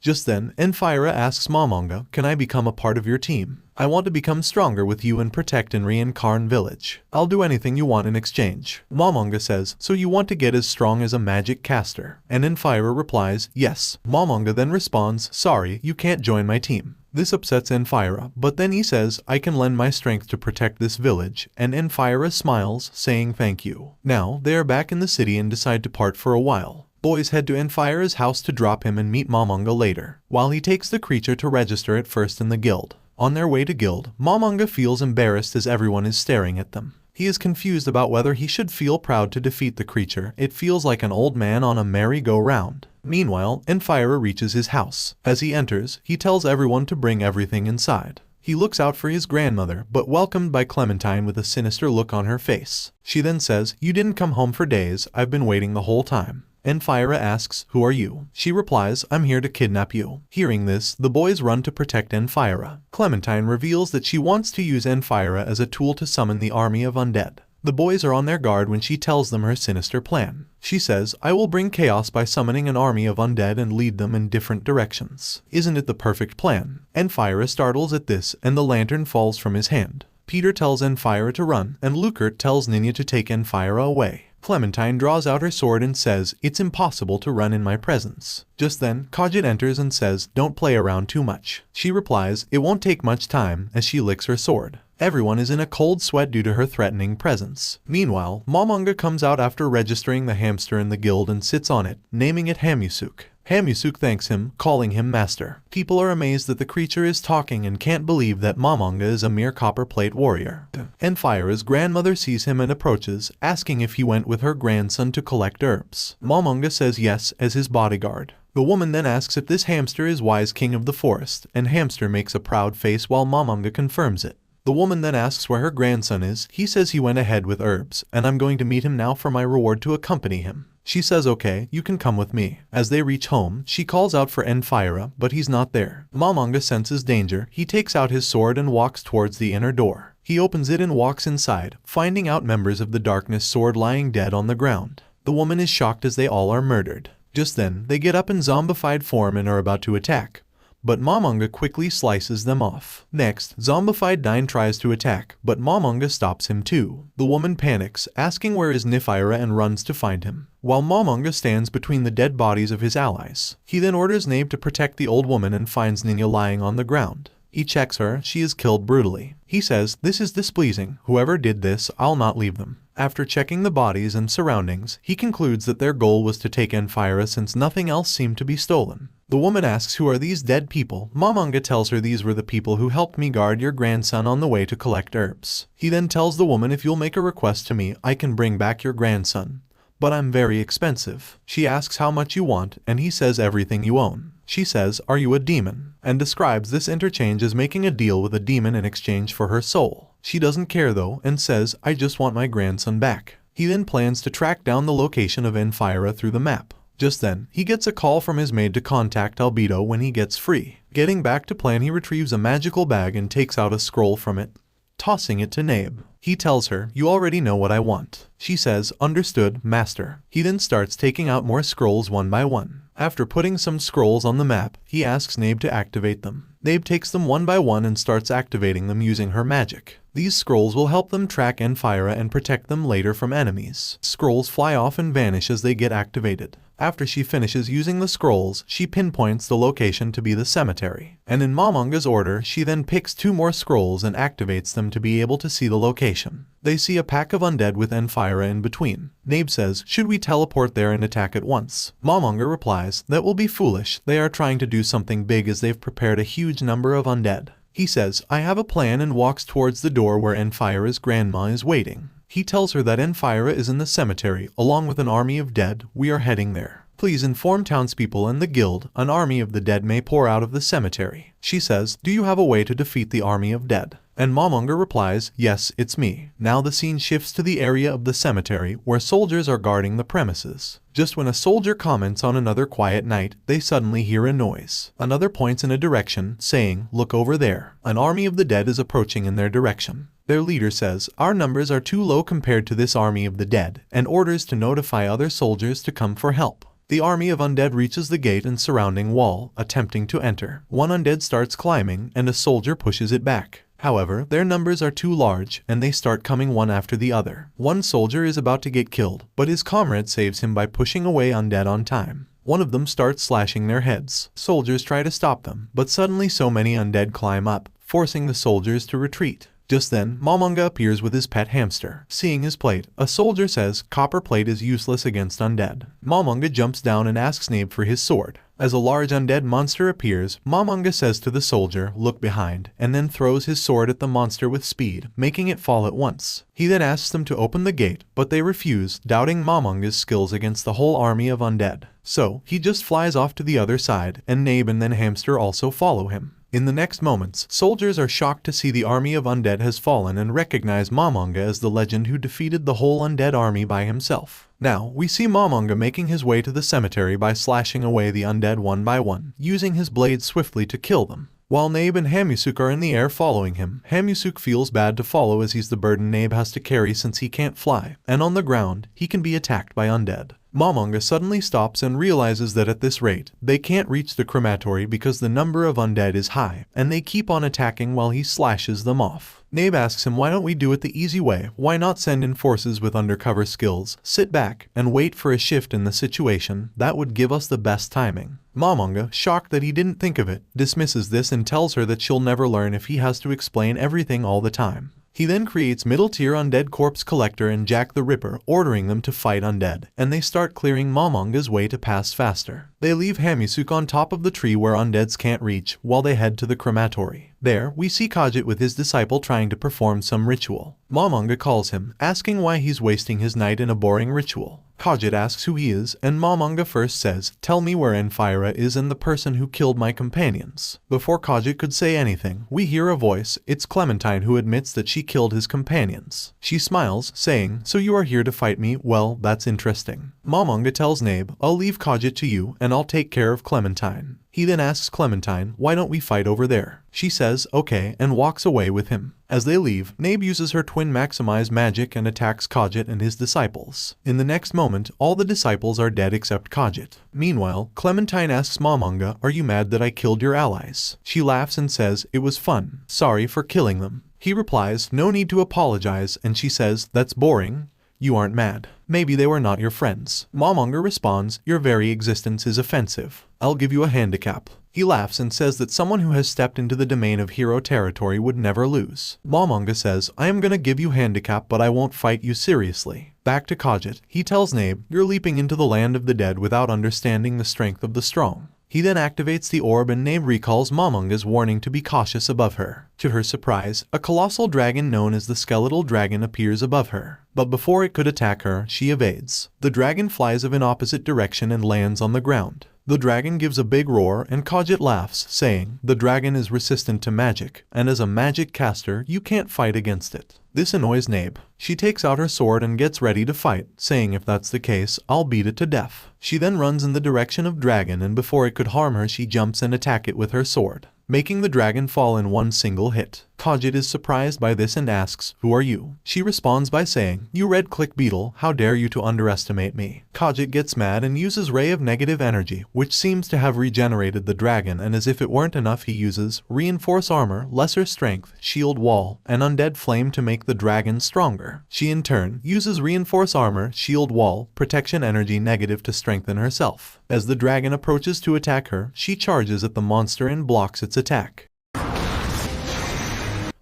Just then, Enfira asks Momonga, can I become a part of your team? I want to become stronger with you and protect Enri and Karn village. I'll do anything you want in exchange. Momonga says, so you want to get as strong as a magic caster? And Enfira replies, yes. Momonga then responds, sorry, you can't join my team. This upsets Enfira, but then he says, I can lend my strength to protect this village, and Enfira smiles, saying thank you. Now, they are back in the city and decide to part for a while. Boys head to Enfira's house to drop him and meet Momonga later, while he takes the creature to register it first in the guild. On their way to guild, Momonga feels embarrassed as everyone is staring at them. He is confused about whether he should feel proud to defeat the creature. It feels like an old man on a merry-go-round. Meanwhile, Enfira reaches his house. As he enters, he tells everyone to bring everything inside. He looks out for his grandmother, but welcomed by Clementine with a sinister look on her face. She then says, you didn't come home for days, I've been waiting the whole time. Enfira asks, who are you? She replies, I'm here to kidnap you. Hearing this, the boys run to protect Enfira. Clementine reveals that she wants to use Enfira as a tool to summon the army of undead. The boys are on their guard when she tells them her sinister plan. She says, I will bring chaos by summoning an army of undead and lead them in different directions. Isn't it the perfect plan? Enfira startles at this, and the lantern falls from his hand. Peter tells Enfira to run, and Lucert tells Ninya to take Enfira away. Clementine draws out her sword and says, it's impossible to run in my presence. Just then, Khajiit enters and says, don't play around too much. She replies, it won't take much time, as she licks her sword. Everyone is in a cold sweat due to her threatening presence. Meanwhile, Momonga comes out after registering the hamster in the guild and sits on it, naming it Hamusuk. Hamusuk thanks him, calling him master. People are amazed that the creature is talking and can't believe that Momonga is a mere copperplate warrior. Enfira's grandmother sees him and approaches, asking if he went with her grandson to collect herbs. Momonga says yes, as his bodyguard. The woman then asks if this hamster is wise king of the forest, and Hamster makes a proud face while Momonga confirms it. The woman then asks where her grandson is. He says he went ahead with herbs, and I'm going to meet him now for my reward to accompany him. She says okay, you can come with me. As they reach home, she calls out for Enfira, but he's not there. Momonga senses danger. He takes out his sword and walks towards the inner door. He opens it and walks inside, finding out members of the Darkness Sword lying dead on the ground. The woman is shocked as they all are murdered. Just then, they get up in zombified form and are about to attack, but Momonga quickly slices them off. Next, zombified Dine tries to attack, but Momonga stops him too. The woman panics, asking where is Nifira and runs to find him, while Momonga stands between the dead bodies of his allies. He then orders Nabe to protect the old woman and finds Ninya lying on the ground. He checks her, she is killed brutally. He says, this is displeasing, whoever did this, I'll not leave them. After checking the bodies and surroundings, he concludes that their goal was to take Enfira since nothing else seemed to be stolen. The woman asks who are these dead people. Momonga tells her these were the people who helped me guard your grandson on the way to collect herbs. He then tells the woman if you'll make a request to me, I can bring back your grandson. But I'm very expensive. She asks how much you want, and he says everything you own. She says, are you a demon? And describes this interchange as making a deal with a demon in exchange for her soul. She doesn't care though, and says, I just want my grandson back. He then plans to track down the location of Enfira through the map. Just then, he gets a call from his maid to contact Albedo when he gets free. Getting back to plan, he retrieves a magical bag and takes out a scroll from it, tossing it to Nabe. He tells her, you already know what I want. She says, understood, master. He then starts taking out more scrolls one by one. After putting some scrolls on the map, he asks Nabe to activate them. Nabe takes them one by one and starts activating them using her magic. These scrolls will help them track Enfira and protect them later from enemies. Scrolls fly off and vanish as they get activated. After she finishes using the scrolls, she pinpoints the location to be the cemetery. And in Momonga's order, she then picks 2 more scrolls and activates them to be able to see the location. They see a pack of undead with Enfira in between. Nabe says, should we teleport there and attack at once? Momonga replies, that will be foolish. They are trying to do something big as they've prepared a huge number of undead. He says, I have a plan, and walks towards the door where Enfira's grandma is waiting. He tells her that Enfira is in the cemetery, along with an army of dead. We are heading there. Please inform townspeople and the guild. An army of the dead may pour out of the cemetery. She says, do you have a way to defeat the army of dead? And Momonga replies, yes, it's me. Now the scene shifts to the area of the cemetery where soldiers are guarding the premises. Just when a soldier comments on another quiet night, they suddenly hear a noise. Another points in a direction, saying, look over there. An army of the dead is approaching in their direction. Their leader says, our numbers are too low compared to this army of the dead, and orders to notify other soldiers to come for help. The army of undead reaches the gate and surrounding wall, attempting to enter. One undead starts climbing, and a soldier pushes it back. However, their numbers are too large, and they start coming one after the other. One soldier is about to get killed, but his comrade saves him by pushing away undead on time. One of them starts slashing their heads. Soldiers try to stop them, but suddenly so many undead climb up, forcing the soldiers to retreat. Just then, Momonga appears with his pet hamster. Seeing his plate, a soldier says copper plate is useless against undead. Momonga jumps down and asks Nabe for his sword. As a large undead monster appears, Momonga says to the soldier, look behind, and then throws his sword at the monster with speed, making it fall at once. He then asks them to open the gate, but they refuse, doubting Momonga's skills against the whole army of undead. So, he just flies off to the other side, and Nabe and then Hamster also follow him. In the next moments, soldiers are shocked to see the army of undead has fallen and recognize Momonga as the legend who defeated the whole undead army by himself. Now, we see Momonga making his way to the cemetery by slashing away the undead one by one, using his blade swiftly to kill them. While Nabe and Hamusuk are in the air following him, Hamusuk feels bad to follow as he's the burden Nabe has to carry since he can't fly, and on the ground, he can be attacked by undead. Momonga suddenly stops and realizes that at this rate, they can't reach the crematory because the number of undead is high, and they keep on attacking while he slashes them off. Nabe asks him, why don't we do it the easy way? Why not send in forces with undercover skills, sit back, and wait for a shift in the situation? That would give us the best timing. Momonga, shocked that he didn't think of it, dismisses this and tells her that she'll never learn if he has to explain everything all the time. He then creates middle-tier undead corpse collector and Jack the Ripper, ordering them to fight undead, and they start clearing Momonga's way to pass faster. They leave Hamusuk on top of the tree where undeads can't reach, while they head to the crematory. There, we see Khajiit with his disciple trying to perform some ritual. Momonga calls him, asking why he's wasting his night in a boring ritual. Khajiit asks who he is, and Momonga first says, tell me where Enfira is and the person who killed my companions. Before Khajiit could say anything, we hear a voice. It's Clementine, who admits that she killed his companions. She smiles, saying, so you are here to fight me? Well, that's interesting. Momonga tells Nabe, I'll leave Khajiit to you, and I'll take care of Clementine. He then asks Clementine, why don't we fight over there? She says, okay, and walks away with him. As they leave, Nabe uses her twin maximize magic and attacks Khajiit and his disciples. In the next moment, all the disciples are dead except Khajiit. Meanwhile, Clementine asks Momonga, are you mad that I killed your allies? She laughs and says, it was fun. Sorry for killing them. He replies, no need to apologize, and she says, that's boring. You aren't mad. Maybe they were not your friends. Momonga responds, your very existence is offensive. I'll give you a handicap. He laughs and says that someone who has stepped into the domain of hero territory would never lose. Momonga says, I am gonna give you handicap, but I won't fight you seriously. Back to Khajiit. He tells Nabe, you're leaping into the land of the dead without understanding the strength of the strong. He then activates the orb and Nabe recalls Momonga's warning to be cautious above her. To her surprise, a colossal dragon known as the skeletal dragon appears above her. But before it could attack her, she evades. The dragon flies of an opposite direction and lands on the ground. The dragon gives a big roar and Khajiit laughs, saying, the dragon is resistant to magic, and as a magic caster, you can't fight against it. This annoys Nabe. She takes out her sword and gets ready to fight, saying if that's the case, I'll beat it to death. She then runs in the direction of dragon, and before it could harm her, she jumps and attacks it with her sword, making the dragon fall in one single hit. Khajiit is surprised by this and asks, "Who are you?" She responds by saying, "You red-click beetle, how dare you to underestimate me." Khajiit gets mad and uses Ray of Negative Energy, which seems to have regenerated the dragon, and as if it weren't enough he uses Reinforce Armor, Lesser Strength, Shield Wall, and Undead Flame to make the dragon stronger. She in turn uses Reinforce Armor, Shield Wall, Protection Energy Negative to strengthen herself. As the dragon approaches to attack her, she charges at the monster and blocks its attack.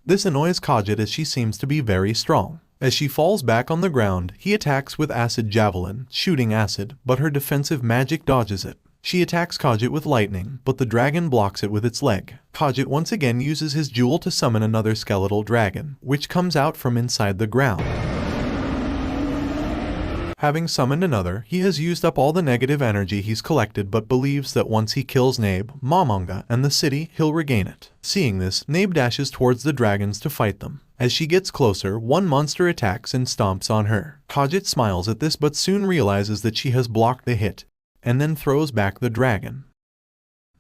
This annoys Khajiit as she seems to be very strong. As she falls back on the ground, he attacks with Acid Javelin, shooting acid, but her defensive magic dodges it. She attacks Khajiit with lightning, but the dragon blocks it with its leg. Khajiit once again uses his jewel to summon another skeletal dragon, which comes out from inside the ground. Having summoned another, he has used up all the negative energy he's collected but believes that once he kills Nabe, Mamonga, and the city, he'll regain it. Seeing this, Nabe dashes towards the dragons to fight them. As she gets closer, one monster attacks and stomps on her. Khajiit smiles at this but soon realizes that she has blocked the hit, and then throws back the dragon.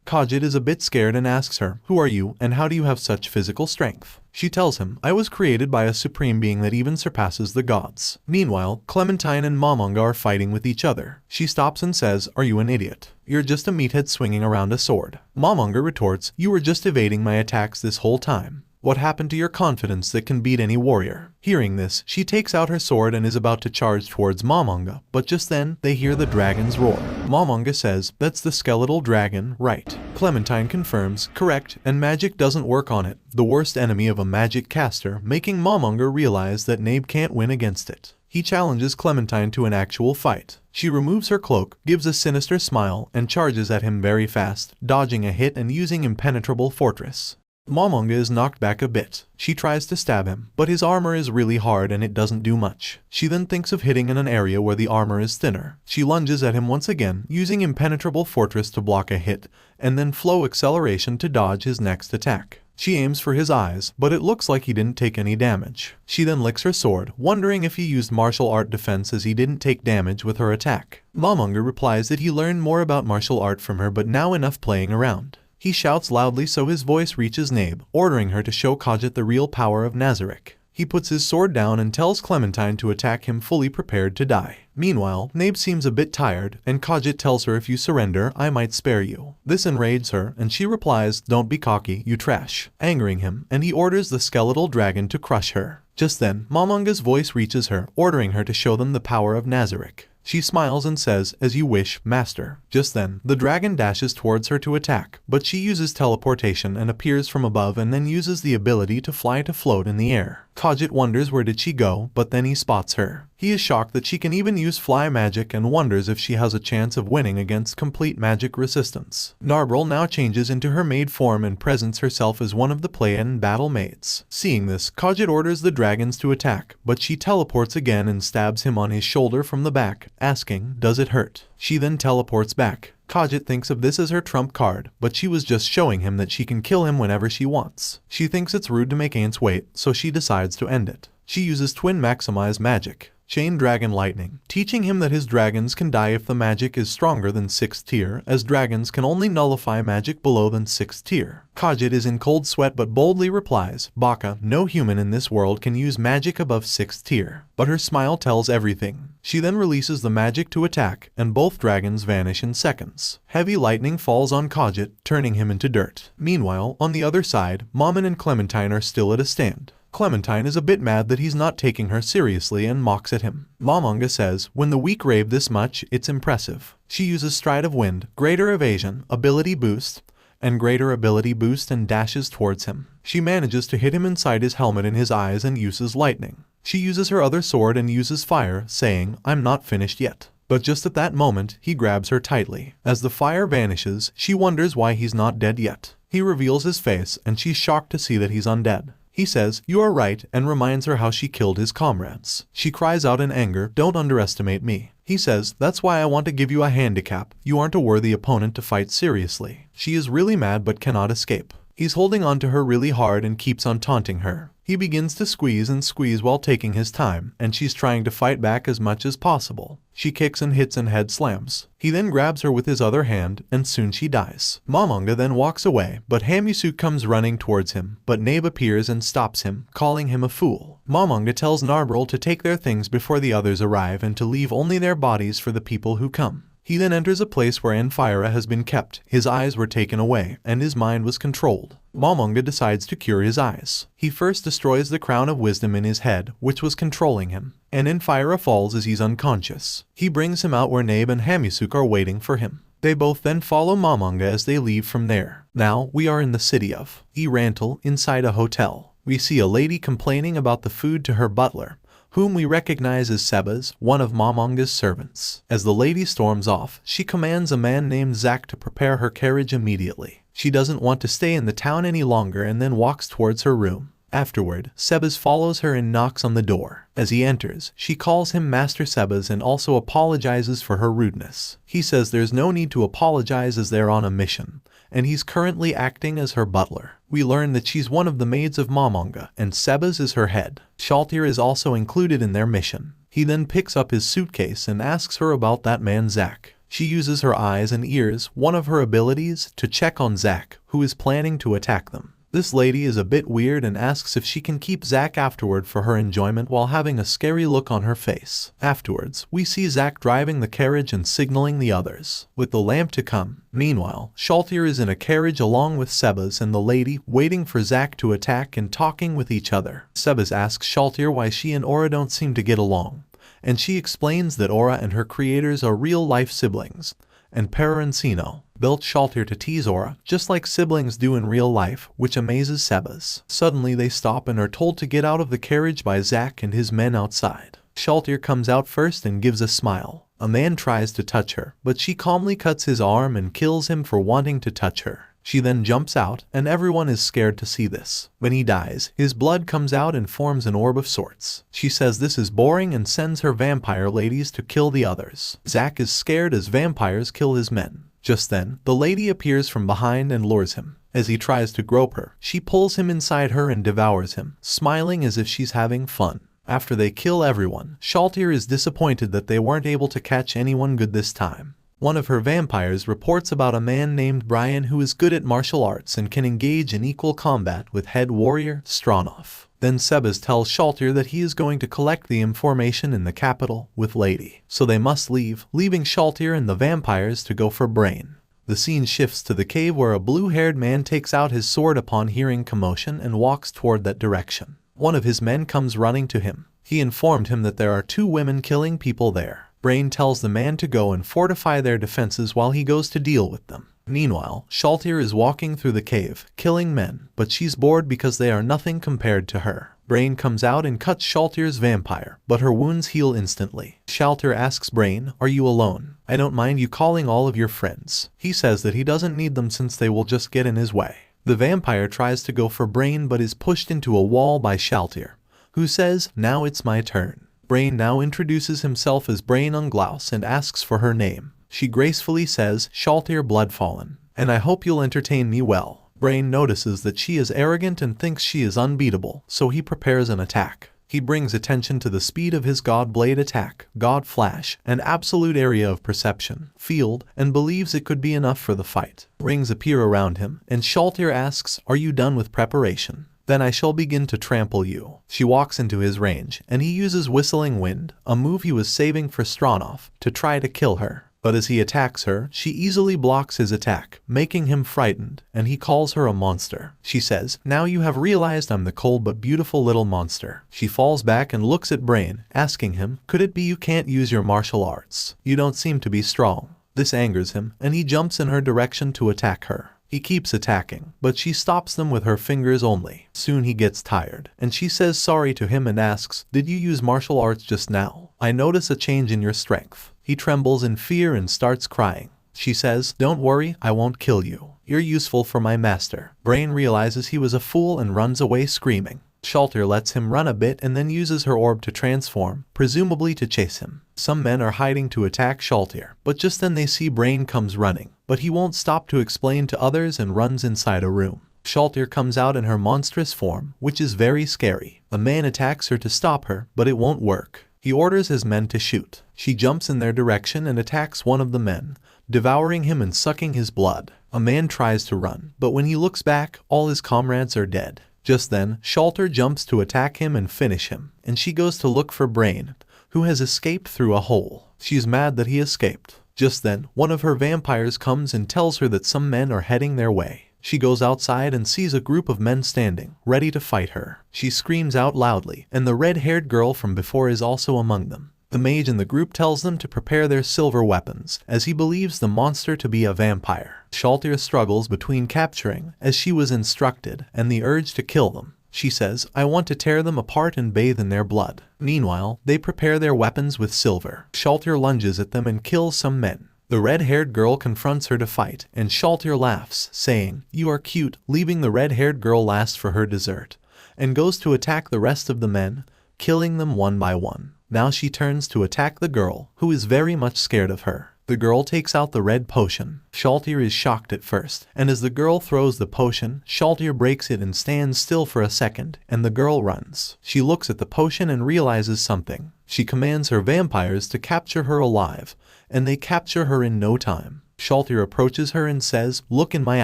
Khajiit is a bit scared and asks her, "Who are you, and how do you have such physical strength?" She tells him, "I was created by a supreme being that even surpasses the gods." Meanwhile, Clementine and Mamonga are fighting with each other. She stops and says, "Are you an idiot? You're just a meathead swinging around a sword." Mamonga retorts, "You were just evading my attacks this whole time. What happened to your confidence that can beat any warrior?" Hearing this, she takes out her sword and is about to charge towards Mamonga, but just then, they hear the dragon's roar. Mamonga says, "That's the skeletal dragon, right?" Clementine confirms, "Correct, and magic doesn't work on it, the worst enemy of a magic caster," making Mamonga realize that Nabe can't win against it. He challenges Clementine to an actual fight. She removes her cloak, gives a sinister smile, and charges at him very fast, dodging a hit and using Impenetrable Fortress. Mamonga is knocked back a bit. She tries to stab him, but his armor is really hard and it doesn't do much. She then thinks of hitting in an area where the armor is thinner. She lunges at him once again, using Impenetrable Fortress to block a hit, and then Flow Acceleration to dodge his next attack. She aims for his eyes, but it looks like he didn't take any damage. She then licks her sword, wondering if he used martial art defense as he didn't take damage with her attack. Mamonga replies that he learned more about martial art from her but now enough playing around. He shouts loudly so his voice reaches Nabe, ordering her to show Khajiit the real power of Nazarick. He puts his sword down and tells Clementine to attack him fully prepared to die. Meanwhile, Nabe seems a bit tired, and Khajiit tells her, "If you surrender, I might spare you." This enrages her, and she replies, "Don't be cocky, you trash," angering him, and he orders the skeletal dragon to crush her. Just then, Mamonga's voice reaches her, ordering her to show them the power of Nazarick. She smiles and says, "As you wish, master." Just then, the dragon dashes towards her to attack, but she uses teleportation and appears from above and then uses the ability to fly to float in the air. Khajiit wonders where did she go, but then he spots her. He is shocked that she can even use fly magic and wonders if she has a chance of winning against complete magic resistance. Narbril now changes into her maid form and presents herself as one of the Playan battle maids. Seeing this, Khajiit orders the dragons to attack, but she teleports again and stabs him on his shoulder from the back, asking, "Does it hurt?" She then teleports back. Khajiit thinks of this as her trump card, but she was just showing him that she can kill him whenever she wants. She thinks it's rude to make Aints wait, so she decides to end it. She uses Twin Maximize Magic, Chain Dragon Lightning, teaching him that his dragons can die if the magic is stronger than 6th tier, as dragons can only nullify magic below than 6th tier. Khajiit is in cold sweat but boldly replies, "Baka, no human in this world can use magic above 6th tier." But her smile tells everything. She then releases the magic to attack, and both dragons vanish in seconds. Heavy lightning falls on Khajiit, turning him into dirt. Meanwhile, on the other side, Mammon and Clementine are still at a stand. Clementine is a bit mad that he's not taking her seriously and mocks at him. Mamonga says, "When the weak rave this much, it's impressive." She uses Stride of Wind, Greater Evasion, Ability Boost, and Greater Ability Boost and dashes towards him. She manages to hit him inside his helmet in his eyes and uses lightning. She uses her other sword and uses fire, saying, "I'm not finished yet." But just at that moment, he grabs her tightly. As the fire vanishes, she wonders why he's not dead yet. He reveals his face, and she's shocked to see that he's undead. He says, "You are right," and reminds her how she killed his comrades. She cries out in anger, "Don't underestimate me." He says, "That's why I want to give you a handicap. You aren't a worthy opponent to fight seriously." She is really mad but cannot escape. He's holding on to her really hard and keeps on taunting her. He begins to squeeze and squeeze while taking his time, and she's trying to fight back as much as possible. She kicks and hits and head slams. He then grabs her with his other hand, and soon she dies. Momonga then walks away, but Hamisu comes running towards him, but Nabe appears and stops him, calling him a fool. Momonga tells Narbril to take their things before the others arrive and to leave only their bodies for the people who come. He then enters a place where Anphira has been kept. His eyes were taken away, and his mind was controlled. Momonga decides to cure his eyes. He first destroys the crown of wisdom in his head, which was controlling him, and Anphira falls as he's unconscious. He brings him out where Nabe and Hamisuk are waiting for him. They both then follow Momonga as they leave from there. Now, we are in the city of Erantal, inside a hotel. We see a lady complaining about the food to her butler, whom we recognize as Sebas, one of Momonga's servants. As the lady storms off, she commands a man named Zach to prepare her carriage immediately. She doesn't want to stay in the town any longer and then walks towards her room. Afterward, Sebas follows her and knocks on the door. As he enters, she calls him Master Sebas and also apologizes for her rudeness. He says there's no need to apologize as they're on a mission, and he's currently acting as her butler. We learn that she's one of the maids of Momonga, and Sebas is her head. Shaltir is also included in their mission. He then picks up his suitcase and asks her about that man Zach. She uses her eyes and ears, one of her abilities, to check on Zach, who is planning to attack them. This lady is a bit weird and asks if she can keep Zach afterward for her enjoyment while having a scary look on her face. Afterwards, we see Zach driving the carriage and signaling the others with the lamp to come. Meanwhile, Shaltir is in a carriage along with Sebas and the lady, waiting for Zach to attack and talking with each other. Sebas asks Shaltir why she and Aura don't seem to get along, and she explains that Aura and her creators are real-life siblings, and Parancino built Shaltir to tease Aura, just like siblings do in real life, which amazes Sebas. Suddenly they stop and are told to get out of the carriage by Zach and his men outside. Shaltir comes out first and gives a smile. A man tries to touch her, but she calmly cuts his arm and kills him for wanting to touch her. She then jumps out, and everyone is scared to see this. When he dies, his blood comes out and forms an orb of sorts. She says this is boring and sends her vampire ladies to kill the others. Zach is scared as vampires kill his men. Just then, the lady appears from behind and lures him. As he tries to grope her, she pulls him inside her and devours him, smiling as if she's having fun. After they kill everyone, Shaltir is disappointed that they weren't able to catch anyone good this time. One of her vampires reports about a man named Brian who is good at martial arts and can engage in equal combat with head warrior Stronov. Then Sebas tells Shaltir that he is going to collect the information in the capital with Lady. So they must leave, leaving Shaltir and the vampires to go for Brain. The scene shifts to the cave where a blue-haired man takes out his sword upon hearing commotion and walks toward that direction. One of his men comes running to him. He informed him that there are 2 women killing people there. Brain tells the man to go and fortify their defenses while he goes to deal with them. Meanwhile, Shaltir is walking through the cave, killing men, but she's bored because they are nothing compared to her. Brain comes out and cuts Shaltir's vampire, but her wounds heal instantly. Shaltir asks Brain, "Are you alone? I don't mind you calling all of your friends." He says that he doesn't need them since they will just get in his way. The vampire tries to go for Brain but is pushed into a wall by Shaltir, who says, "Now it's my turn." Brain now introduces himself as Brain Unglaus and asks for her name. She gracefully says, "Shaltir Bloodfallen, and I hope you'll entertain me well." Brain notices that she is arrogant and thinks she is unbeatable, so he prepares an attack. He brings attention to the speed of his God Blade attack, God Flash, and absolute area of perception, field, and believes it could be enough for the fight. Rings appear around him, and Shaltir asks, "Are you done with preparation? Then I shall begin to trample you." She walks into his range, and he uses Whistling Wind, a move he was saving for Stronov, to try to kill her. But as he attacks her, she easily blocks his attack, making him frightened, and he calls her a monster. She says, "Now you have realized I'm the cold but beautiful little monster." She falls back and looks at Brain, asking him, "Could it be you can't use your martial arts? You don't seem to be strong." This angers him, and he jumps in her direction to attack her. He keeps attacking, but she stops them with her fingers only. Soon he gets tired, and she says sorry to him and asks, "Did you use martial arts just now? I notice a change in your strength." He trembles in fear and starts crying. She says, "Don't worry, I won't kill you. You're useful for my master." Brain realizes he was a fool and runs away screaming. Shaltir lets him run a bit and then uses her orb to transform, presumably to chase him. Some men are hiding to attack Shaltir, but just then they see Brain comes running, but he won't stop to explain to others and runs inside a room. Shaltir comes out in her monstrous form, which is very scary. A man attacks her to stop her, but it won't work. He orders his men to shoot. She jumps in their direction and attacks one of the men, devouring him and sucking his blood. A man tries to run, but when he looks back, all his comrades are dead. Just then, Shaltir jumps to attack him and finish him, and she goes to look for Brain, who has escaped through a hole. She's mad that he escaped. Just then, one of her vampires comes and tells her that some men are heading their way. She goes outside and sees a group of men standing, ready to fight her. She screams out loudly, and the red-haired girl from before is also among them. The mage in the group tells them to prepare their silver weapons, as he believes the monster to be a vampire. Shaltir struggles between capturing, as she was instructed, and the urge to kill them. She says, I want to tear them apart and bathe in their blood. Meanwhile, they prepare their weapons with silver. Shaltir lunges at them and kills some men. The red-haired girl confronts her to fight, and Shaltir laughs, saying, You are cute, leaving the red-haired girl last for her dessert, and goes to attack the rest of the men, killing them one by one. Now she turns to attack the girl, who is very much scared of her. The girl takes out the red potion. Shaltir is shocked at first, and as the girl throws the potion, Shaltir breaks it and stands still for a second, and the girl runs. She looks at the potion and realizes something. She commands her vampires to capture her alive, and they capture her in no time. Shaltir approaches her and says, Look in my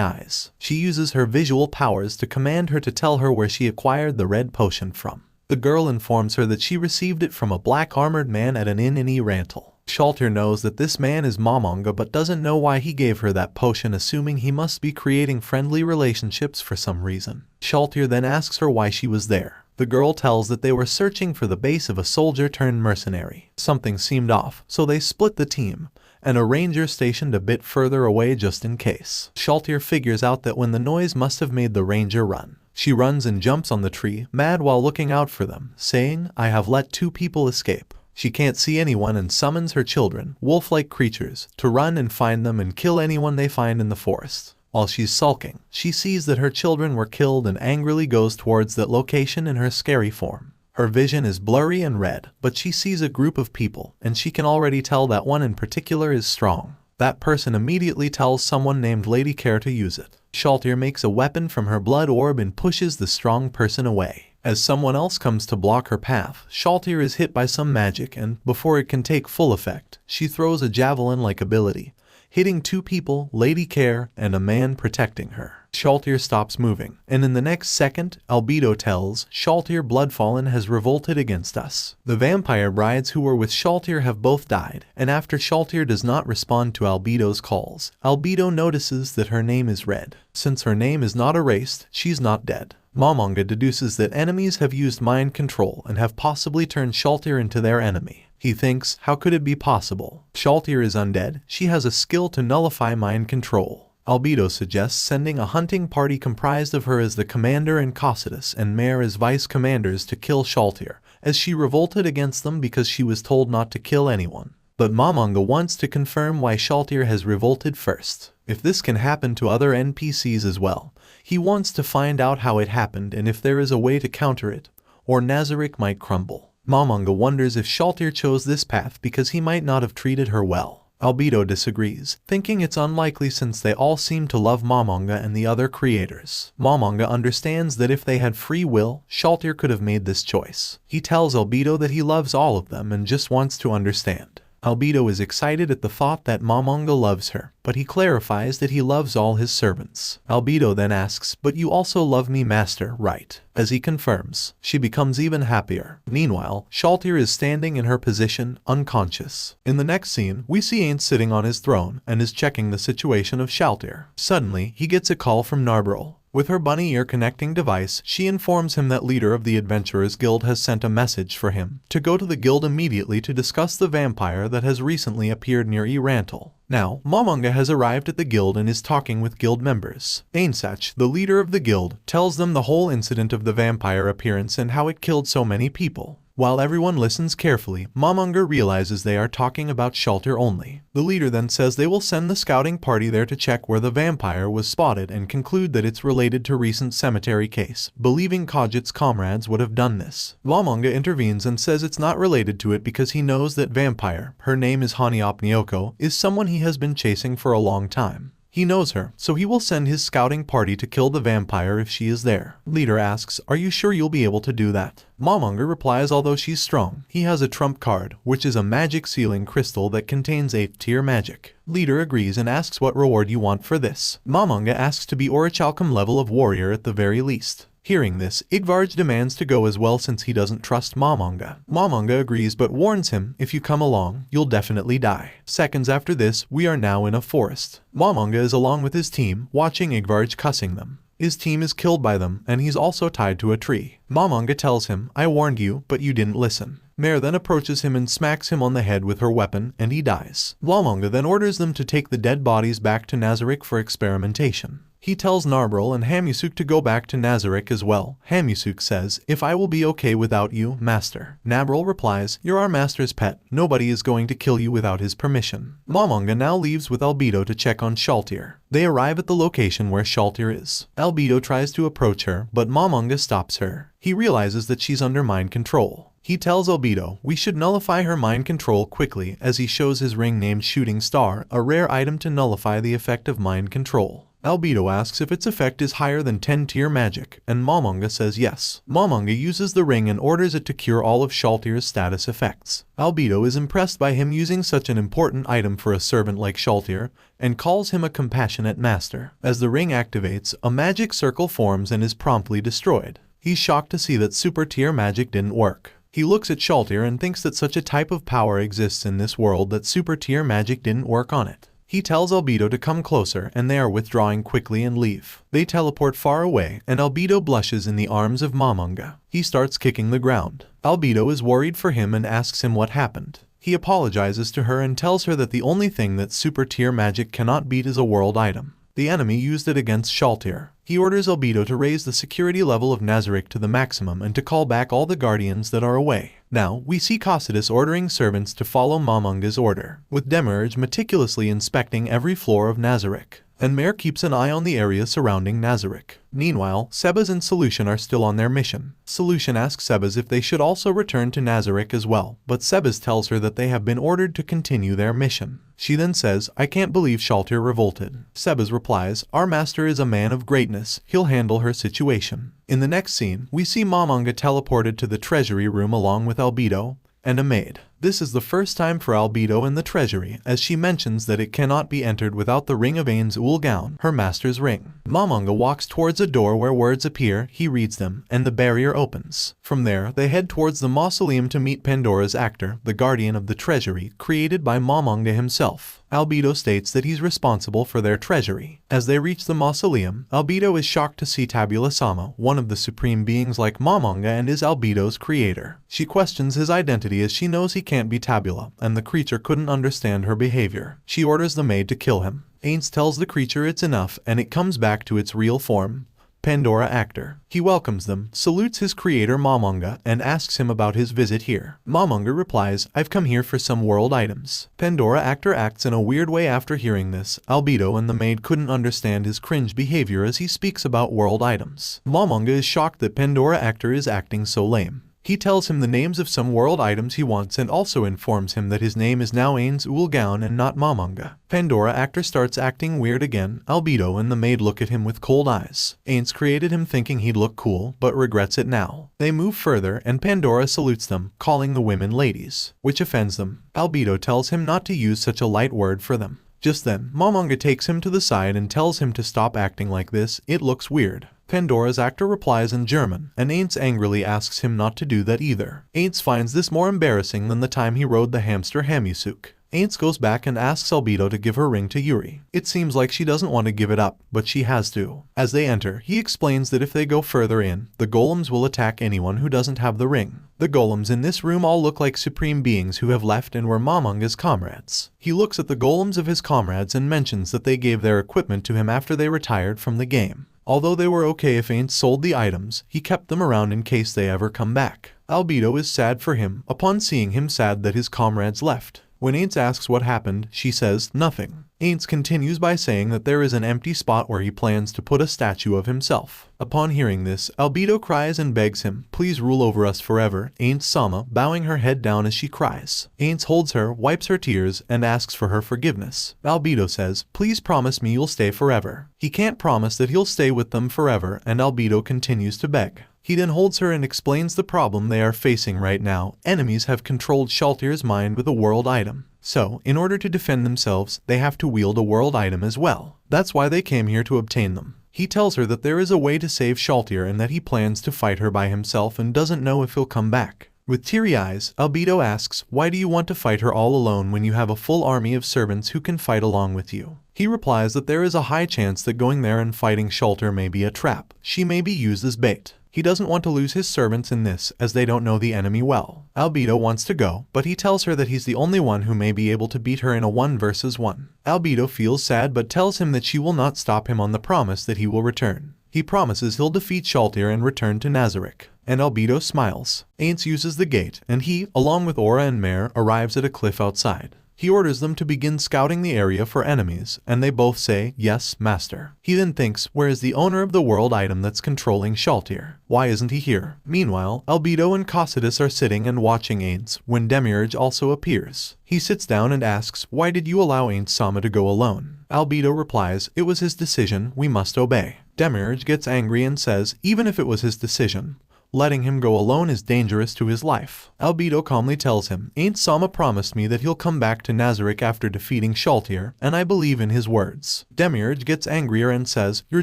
eyes. She uses her visual powers to command her to tell her where she acquired the red potion from. The girl informs her that she received it from a black-armored man at an inn in Erantal. Shaltir knows that this man is Momonga but doesn't know why he gave her that potion, assuming he must be creating friendly relationships for some reason. Shaltir then asks her why she was there. The girl tells that they were searching for the base of a soldier-turned-mercenary. Something seemed off, so they split the team, and a ranger stationed a bit further away just in case. Shaltir figures out that when the noise must have made the ranger run. She runs and jumps on the tree, mad while looking out for them, saying, I have let 2 people escape. She can't see anyone and summons her children, wolf-like creatures, to run and find them and kill anyone they find in the forest. While she's sulking, she sees that her children were killed and angrily goes towards that location in her scary form. Her vision is blurry and red, but she sees a group of people, and she can already tell that one in particular is strong. That person immediately tells someone named Lady Care to use it. Shaltir makes a weapon from her blood orb and pushes the strong person away. As someone else comes to block her path, Shaltir is hit by some magic and, before it can take full effect, she throws a javelin-like ability, hitting 2 people, Lady Care, and a man protecting her. Shaltir stops moving, and in the next second, Albedo tells Shaltir Bloodfallen has revolted against us. The vampire brides who were with Shaltir have both died, and after Shaltir does not respond to Albedo's calls, Albedo notices that her name is red. Since her name is not erased, she's not dead. Momonga deduces that enemies have used mind control and have possibly turned Shaltir into their enemy. He thinks, how could it be possible? Shaltir is undead, she has a skill to nullify mind control. Albedo suggests sending a hunting party comprised of her as the commander and Cocytus and Mare as vice-commanders to kill Shaltir, as she revolted against them because she was told not to kill anyone. But Momonga wants to confirm why Shaltir has revolted first. If this can happen to other NPCs as well, he wants to find out how it happened and if there is a way to counter it, or Nazarick might crumble. Momonga wonders if Shaltir chose this path because he might not have treated her well. Albedo disagrees, thinking it's unlikely since they all seem to love Momonga and the other creators. Momonga understands that if they had free will, Shaltir could have made this choice. He tells Albedo that he loves all of them and just wants to understand. Albedo is excited at the thought that Momonga loves her, but he clarifies that he loves all his servants. Albedo then asks, but you also love me, master, right? As he confirms, she becomes even happier. Meanwhile, Shaltir is standing in her position, unconscious. In the next scene, we see Ain't sitting on his throne and is checking the situation of Shaltir. Suddenly, he gets a call from Narbril. With her bunny ear connecting device, she informs him that leader of the Adventurers Guild has sent a message for him to go to the guild immediately to discuss the vampire that has recently appeared near Erantal. Now, Momonga has arrived at the guild and is talking with guild members. Ainsach, the leader of the guild, tells them the whole incident of the vampire appearance and how it killed so many people. While everyone listens carefully, Momonga realizes they are talking about Shaltir only. The leader then says they will send the scouting party there to check where the vampire was spotted and conclude that it's related to recent cemetery case, believing Khajiit's comrades would have done this. Momonga intervenes and says it's not related to it because he knows that vampire, her name is Haniop Nyoko, is someone he has been chasing for a long time. He knows her, so he will send his scouting party to kill the vampire if she is there. Leader asks, "Are you sure you'll be able to do that?" Momonga replies although she's strong, he has a trump card, which is a magic sealing crystal that contains 8th tier magic. Leader agrees and asks what reward you want for this. Momonga asks to be Orichalcum level of warrior at the very least. Hearing this, Igvarj demands to go as well since he doesn't trust Momonga. Momonga agrees but warns him, "If you come along, you'll definitely die." Seconds after this, we are now in a forest. Momonga is along with his team, watching Igvarj cussing them. His team is killed by them, and he's also tied to a tree. Momonga tells him, "I warned you, but you didn't listen." Mare then approaches him and smacks him on the head with her weapon, and he dies. Momonga then orders them to take the dead bodies back to Nazarick for experimentation. He tells Narbril and Hamusuk to go back to Nazarick as well. Hamusuk says, "If I will be okay without you, master." Narbril replies, "You're our master's pet. Nobody is going to kill you without his permission." Momonga now leaves with Albedo to check on Shaltir. They arrive at the location where Shaltir is. Albedo tries to approach her, but Momonga stops her. He realizes that she's under mind control. He tells Albedo, "We should nullify her mind control quickly," as he shows his ring named Shooting Star, a rare item to nullify the effect of mind control. Albedo asks if its effect is higher than 10 tier magic, and Momonga says yes. Momonga uses the ring and orders it to cure all of Shaltir's status effects. Albedo is impressed by him using such an important item for a servant like Shaltir, and calls him a compassionate master. As the ring activates, a magic circle forms and is promptly destroyed. He's shocked to see that super tier magic didn't work. He looks at Shaltir and thinks that such a type of power exists in this world that super tier magic didn't work on it. He tells Albedo to come closer, and they are withdrawing quickly and leave. They teleport far away, and Albedo blushes in the arms of Momonga. He starts kicking the ground. Albedo is worried for him and asks him what happened. He apologizes to her and tells her that the only thing that super tier magic cannot beat is a world item. The enemy used it against Shaltir. He orders Albedo to raise the security level of Nazarick to the maximum and to call back all the guardians that are away. Now, we see Cocytus ordering servants to follow Momonga's order, with Demiurge meticulously inspecting every floor of Nazarick, and Mare keeps an eye on the area surrounding Nazarick. Meanwhile, Sebas and Solution are still on their mission. Solution asks Sebas if they should also return to Nazarick as well, but Sebas tells her that they have been ordered to continue their mission. She then says, "I can't believe Shaltir revolted." Sebas replies, "Our master is a man of greatness. He'll handle her situation." In the next scene, we see Momonga teleported to the treasury room along with Albedo and a maid. This is the first time for Albedo in the treasury, as she mentions that it cannot be entered without the ring of Ains Ul Gaun, her master's ring. Momonga walks towards a door where words appear, he reads them, and the barrier opens. From there, they head towards the mausoleum to meet Pandora's actor, the guardian of the treasury, created by Momonga himself. Albedo states that he's responsible for their treasury. As they reach the mausoleum, Albedo is shocked to see Tabula Sama, one of the supreme beings like Momonga and is Albedo's creator. She questions his identity as she knows he can't be Tabula, and the creature couldn't understand her behavior. She orders the maid to kill him. Ains tells the creature it's enough and it comes back to its real form. Pandora actor. He welcomes them, salutes his creator Momonga, and asks him about his visit here. Momonga replies, "I've come here for some world items." Pandora actor acts in a weird way after hearing this. Albedo and the maid couldn't understand his cringe behavior as he speaks about world items. Momonga is shocked that Pandora actor is acting so lame. He tells him the names of some world items he wants and also informs him that his name is now Ains Ul Gaun and not Momonga. Pandora actor starts acting weird again. Albedo and the maid look at him with cold eyes. Ains created him thinking he'd look cool, but regrets it now. They move further and Pandora salutes them, calling the women ladies, which offends them. Albedo tells him not to use such a light word for them. Just then, Momonga takes him to the side and tells him to stop acting like this, it looks weird. Pandora's actor replies in German, and Ains angrily asks him not to do that either. Ains finds this more embarrassing than the time he rode the hamster Hamusuk. Ains goes back and asks Albedo to give her ring to Yuri. It seems like she doesn't want to give it up, but she has to. As they enter, he explains that if they go further in, the golems will attack anyone who doesn't have the ring. The golems in this room all look like supreme beings who have left and were Momonga's comrades. He looks at the golems of his comrades and mentions that they gave their equipment to him after they retired from the game. Although they were okay if Ains sold the items, he kept them around in case they ever come back. Albedo is sad for him, upon seeing him sad that his comrades left. When Ains asks what happened, she says, "Nothing." Ainz continues by saying that there is an empty spot where he plans to put a statue of himself. Upon hearing this, Albedo cries and begs him, please rule over us forever, Ainz Sama bowing her head down as she cries. Ainz holds her, wipes her tears, and asks for her forgiveness. Albedo says, please promise me you'll stay forever. He can't promise that he'll stay with them forever, and Albedo continues to beg. He then holds her and explains the problem they are facing right now. Enemies have controlled Shaltir's mind with a world item. So, in order to defend themselves, they have to wield a world item as well. That's why they came here to obtain them. He tells her that there is a way to save Shaltir and that he plans to fight her by himself and doesn't know if he'll come back. With teary eyes, Albedo asks, why do you want to fight her all alone when you have a full army of servants who can fight along with you? He replies that there is a high chance that going there and fighting Shaltir may be a trap. She may be used as bait. He doesn't want to lose his servants in this, as they don't know the enemy well. Albedo wants to go, but he tells her that he's the only one who may be able to beat her in a 1 versus 1. Albedo feels sad but tells him that she will not stop him on the promise that he will return. He promises he'll defeat Shaltir and return to Nazarick. And Albedo smiles. Ainz uses the gate, and he, along with Aura and Mare, arrives at a cliff outside. He orders them to begin scouting the area for enemies, and they both say, yes, master. He then thinks, where is the owner of the world item that's controlling Shaltir? Why isn't he here? Meanwhile, Albedo and Cocytus are sitting and watching Ainz, when Demiurge also appears. He sits down and asks, why did you allow Ainz Sama to go alone? Albedo replies, it was his decision, we must obey. Demiurge gets angry and says, even if it was his decision, letting him go alone is dangerous to his life. Albedo calmly tells him, Ainz Sama promised me that he'll come back to Nazarick after defeating Shaltir, and I believe in his words. Demiurge gets angrier and says, you're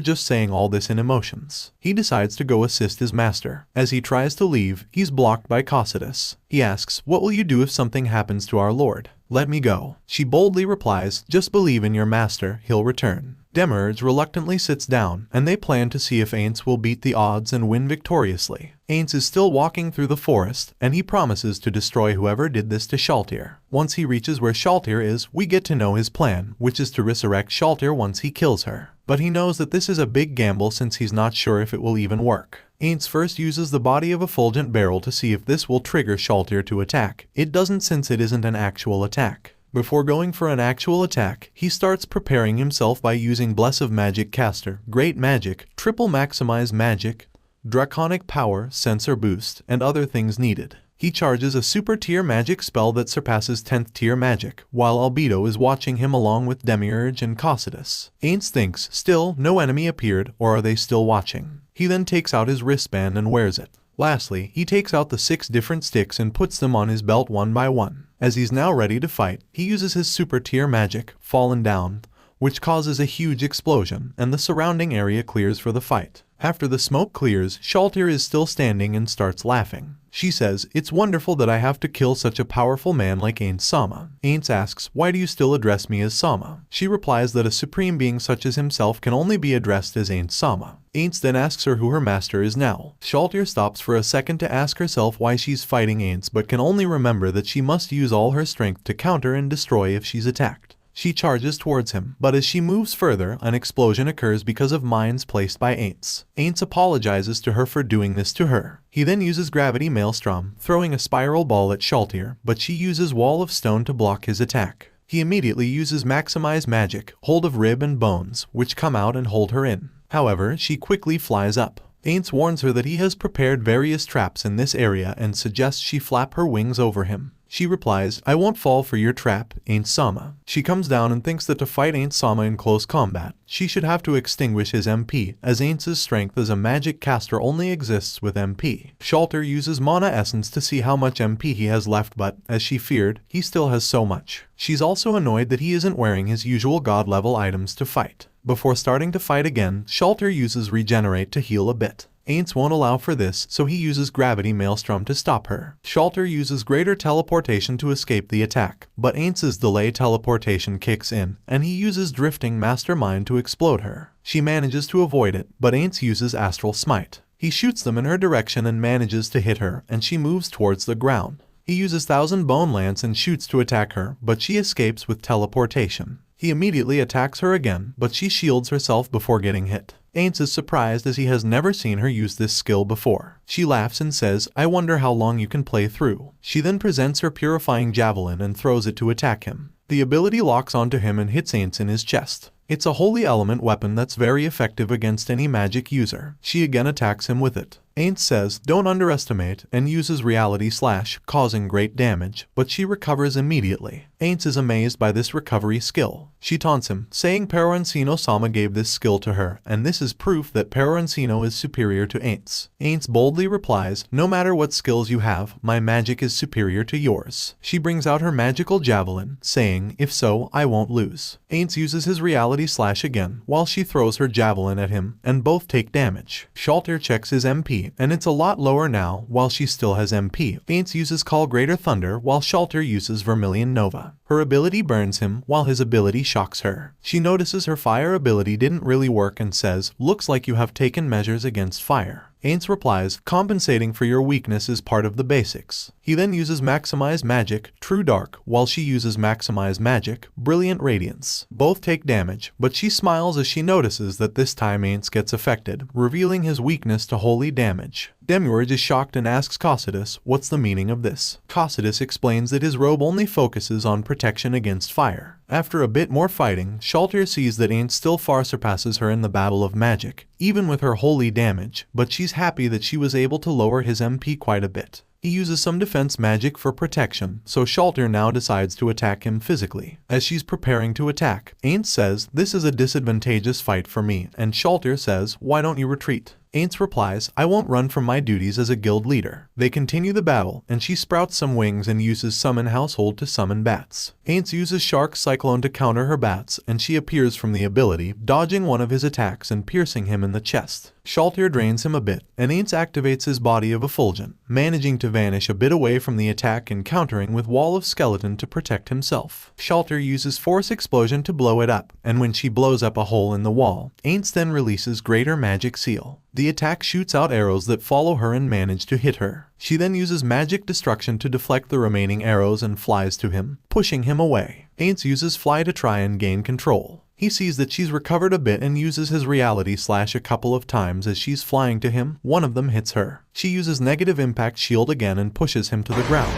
just saying all this in emotions. He decides to go assist his master. As he tries to leave, he's blocked by Cocytus. He asks, what will you do if something happens to our lord? Let me go. She boldly replies, just believe in your master, he'll return. Demiurge reluctantly sits down, and they plan to see if Ainz will beat the odds and win victoriously. Ainz is still walking through the forest, and he promises to destroy whoever did this to Shaltir. Once he reaches where Shaltir is, we get to know his plan, which is to resurrect Shaltir once he kills her. But he knows that this is a big gamble since he's not sure if it will even work. Ainz first uses the body of a fulgent barrel to see if this will trigger Shaltir to attack. It doesn't since it isn't an actual attack. Before going for an actual attack, he starts preparing himself by using Bless of Magic Caster, Great Magic, Triple Maximize Magic, Draconic Power, Sensor Boost, and other things needed. He charges a super tier magic spell that surpasses 10th tier magic, while Albedo is watching him along with Demiurge and Cocytus. Ainz thinks, still, no enemy appeared, or are they still watching? He then takes out his wristband and wears it. Lastly, he takes out the 6 different sticks and puts them on his belt one by one. As he's now ready to fight, he uses his super tier magic, Fallen Down, which causes a huge explosion, and the surrounding area clears for the fight. After the smoke clears, Shaltir is still standing and starts laughing. She says, it's wonderful that I have to kill such a powerful man like Ainz Sama. Ainz asks, why do you still address me as Sama? She replies that a supreme being such as himself can only be addressed as Ainz Sama. Ainz then asks her who her master is now. Shaltir stops for a second to ask herself why she's fighting Ainz but can only remember that she must use all her strength to counter and destroy if she's attacked. She charges towards him, but as she moves further, an explosion occurs because of mines placed by Ainz. Ainz apologizes to her for doing this to her. He then uses Gravity Maelstrom, throwing a spiral ball at Shaltir, but she uses Wall of Stone to block his attack. He immediately uses Maximize Magic, Hold of Rib and Bones, which come out and hold her in. However, she quickly flies up. Ainz warns her that he has prepared various traps in this area and suggests she flap her wings over him. She replies, I won't fall for your trap, Ainz Sama. She comes down and thinks that to fight Ainz Sama in close combat, she should have to extinguish his MP, as Ainz's strength as a magic caster only exists with MP. Shaltir uses Mana Essence to see how much MP he has left but, as she feared, he still has so much. She's also annoyed that he isn't wearing his usual god level items to fight. Before starting to fight again, Shaltir uses Regenerate to heal a bit. Ainz won't allow for this, so he uses Gravity Maelstrom to stop her. Shaltir uses Greater Teleportation to escape the attack, but Ainz's Delay Teleportation kicks in, and he uses Drifting Mastermind to explode her. She manages to avoid it, but Ainz uses Astral Smite. He shoots them in her direction and manages to hit her, and she moves towards the ground. He uses Thousand Bone Lance and shoots to attack her, but she escapes with teleportation. He immediately attacks her again, but she shields herself before getting hit. Ainz is surprised as he has never seen her use this skill before. She laughs and says, I wonder how long you can play through. She then presents her Purifying Javelin and throws it to attack him. The ability locks onto him and hits Aints in his chest. It's a holy element weapon that's very effective against any magic user. She again attacks him with it. Aints says, "Don't underestimate," and uses reality slash, causing great damage, but she recovers immediately. Aints is amazed by this recovery skill. She taunts him, saying Peroncino-sama gave this skill to her, and this is proof that Peroncino is superior to Aints. Aints boldly replies, "No matter what skills you have, my magic is superior to yours." She brings out her magical javelin, saying, "If so, I won't lose." Aints uses his reality slash again, while she throws her javelin at him, and both take damage. Shalter checks his MP, and it's a lot lower now, while she still has MP. Aints uses Call Greater Thunder, while Shalter uses Vermilion Nova. Her ability burns him, while his ability shocks her. She notices her fire ability didn't really work and says, "Looks like you have taken measures against fire." Aints replies, "Compensating for your weakness is part of the basics." He then uses Maximize Magic, True Dark, while she uses Maximize Magic, Brilliant Radiance. Both take damage, but she smiles as she notices that this time Aints gets affected, revealing his weakness to holy damage. Demiurge is shocked and asks Cocytus, "What's the meaning of this?" Cocytus explains that his robe only focuses on protection against fire. After a bit more fighting, Shalter sees that Aints still far surpasses her in the battle of magic, even with her holy damage, but she's happy that she was able to lower his MP quite a bit. He uses some defense magic for protection, so Shalter now decides to attack him physically. As she's preparing to attack, Aints says, "This is a disadvantageous fight for me," and Shalter says, "Why don't you retreat?" Aints replies, "I won't run from my duties as a guild leader." They continue the battle, and she sprouts some wings and uses Summon Household to summon bats. Aints uses Shark Cyclone to counter her bats, and she appears from the ability, dodging one of his attacks and piercing him in the chest. Shalter drains him a bit, and Aints activates his body of effulgent, managing to vanish a bit away from the attack and countering with Wall of Skeleton to protect himself. Shalter uses Force Explosion to blow it up, and when she blows up a hole in the wall, Aints then releases Greater Magic Seal. The attack shoots out arrows that follow her and manage to hit her. She then uses Magic Destruction to deflect the remaining arrows and flies to him, pushing him away. Aints uses Fly to try and gain control. He sees that she's recovered a bit and uses his reality slash a couple of times as she's flying to him. One of them hits her. She uses Negative Impact Shield again and pushes him to the ground.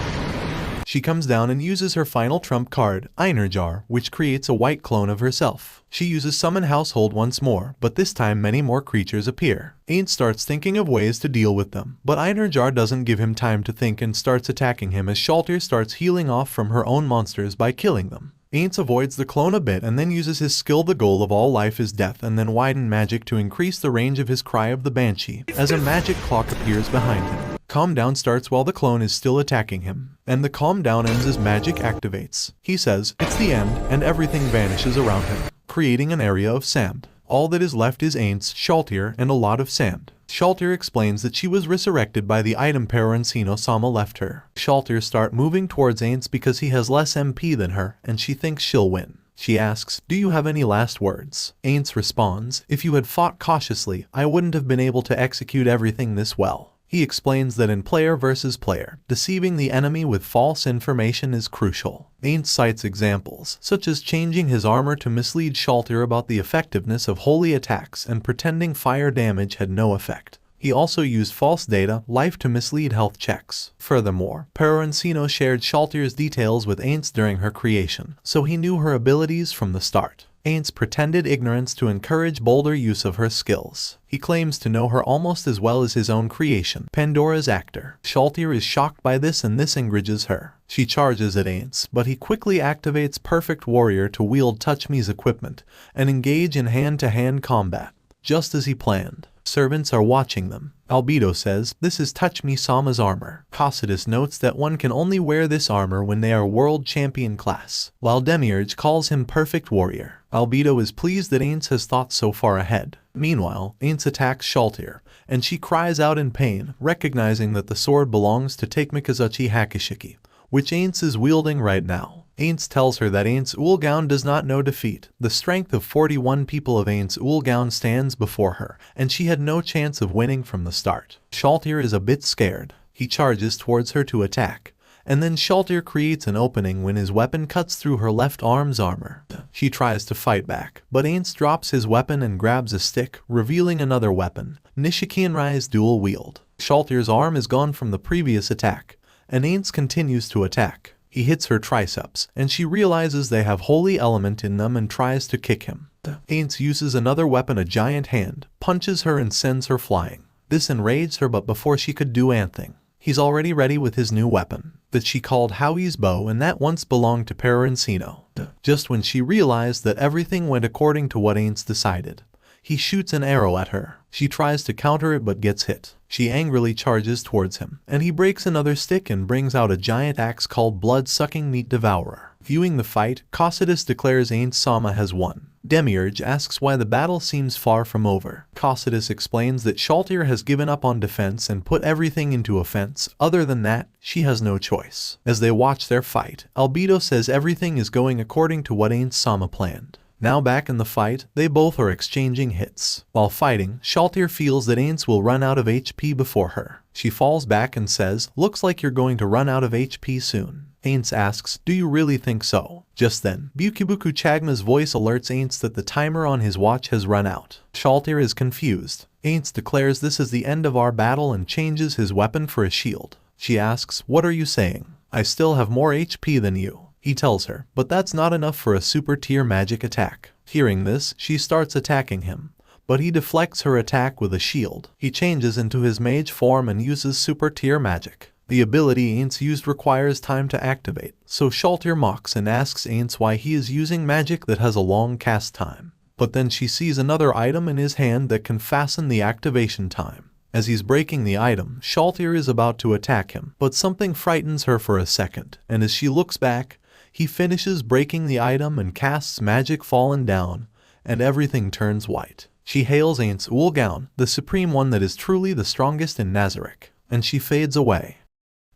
She comes down and uses her final trump card, Einerjar, which creates a white clone of herself. She uses Summon Household once more, but this time many more creatures appear. Aints starts thinking of ways to deal with them, but Einerjar doesn't give him time to think and starts attacking him as Shalter starts healing off from her own monsters by killing them. Aints avoids the clone a bit and then uses his skill The Goal of All Life is Death and then Widen Magic to increase the range of his Cry of the Banshee, as a magic clock appears behind him. Calm Down starts while the clone is still attacking him, and the Calm Down ends as magic activates. He says, "It's the end," and everything vanishes around him, creating an area of sand. All that is left is Aints, Shalter, and a lot of sand. Shalter explains that she was resurrected by the item Peroncino-sama left her. Shalter starts moving towards Aints because he has less MP than her, and she thinks she'll win. She asks, "Do you have any last words?" Aints responds, "If you had fought cautiously, I wouldn't have been able to execute everything this well." He explains that in player versus player, deceiving the enemy with false information is crucial. Aints cites examples, such as changing his armor to mislead Shalter about the effectiveness of holy attacks and pretending fire damage had no effect. He also used false data, life to mislead health checks. Furthermore, Peroncino shared Shalter's details with Aints during her creation, so he knew her abilities from the start. Aints pretended ignorance to encourage bolder use of her skills. He claims to know her almost as well as his own creation, Pandora's actor. Shalter is shocked by this and this enrages her. She charges at Aints, but he quickly activates Perfect Warrior to wield Touch Me's equipment and engage in hand-to-hand combat, just as he planned. Servants are watching them. Albedo says, "This is Touch Me Sama's armor." Cocytus notes that one can only wear this armor when they are world champion class, while Demiurge calls him Perfect Warrior. Albedo is pleased that Aints has thought so far ahead. Meanwhile, Aints attacks Shalter, and she cries out in pain, recognizing that the sword belongs to Takemikazuchi Hakishiki, which Aints is wielding right now. Aints tells her that Aints Ulgaun does not know defeat. The strength of 41 people of Aints Ulgaun stands before her, and she had no chance of winning from the start. Shalter is a bit scared. He charges towards her to attack, and then Shalter creates an opening when his weapon cuts through her left arm's armor. She tries to fight back, but Aints drops his weapon and grabs a stick, revealing another weapon, Nishikienrai's dual wield. Shalter's arm is gone from the previous attack, and Aints continues to attack. He hits her triceps, and she realizes they have holy element in them and tries to kick him. Aints uses another weapon, a giant hand, punches her and sends her flying. This enraged her, but before she could do anything, he's already ready with his new weapon, that she called Howie's bow and that once belonged to Perencino. Just when she realized that everything went according to what Aints decided, he shoots an arrow at her. She tries to counter it but gets hit. She angrily charges towards him, and he breaks another stick and brings out a giant axe called Blood-Sucking Meat Devourer. Viewing the fight, Cocytus declares Ain't Sama has won. Demiurge asks why the battle seems far from over. Cocytus explains that Shaltir has given up on defense and put everything into offense. Other than that, she has no choice. As they watch their fight, Albedo says everything is going according to what Ain't Sama planned. Now back in the fight, they both are exchanging hits. While fighting, Shaltir feels that Aints will run out of HP before her. She falls back and says, "Looks like you're going to run out of HP soon." Aints asks, "Do you really think so?" Just then, Bukibuku Chagma's voice alerts Aints that the timer on his watch has run out. Shaltir is confused. Aints declares this is the end of our battle and changes his weapon for a shield. She asks, "What are you saying? I still have more HP than you." He tells her, but that's not enough for a super tier magic attack. Hearing this, she starts attacking him, but he deflects her attack with a shield. He changes into his mage form and uses super tier magic. The ability Aints used requires time to activate, so Shaltir mocks and asks Aints why he is using magic that has a long cast time. But then she sees another item in his hand that can fasten the activation time. As he's breaking the item, Shaltir is about to attack him, but something frightens her for a second, and as she looks back, he finishes breaking the item and casts magic fallen down, and everything turns white. She hails Aints Ulgaun, the supreme one that is truly the strongest in Nazarick, and she fades away.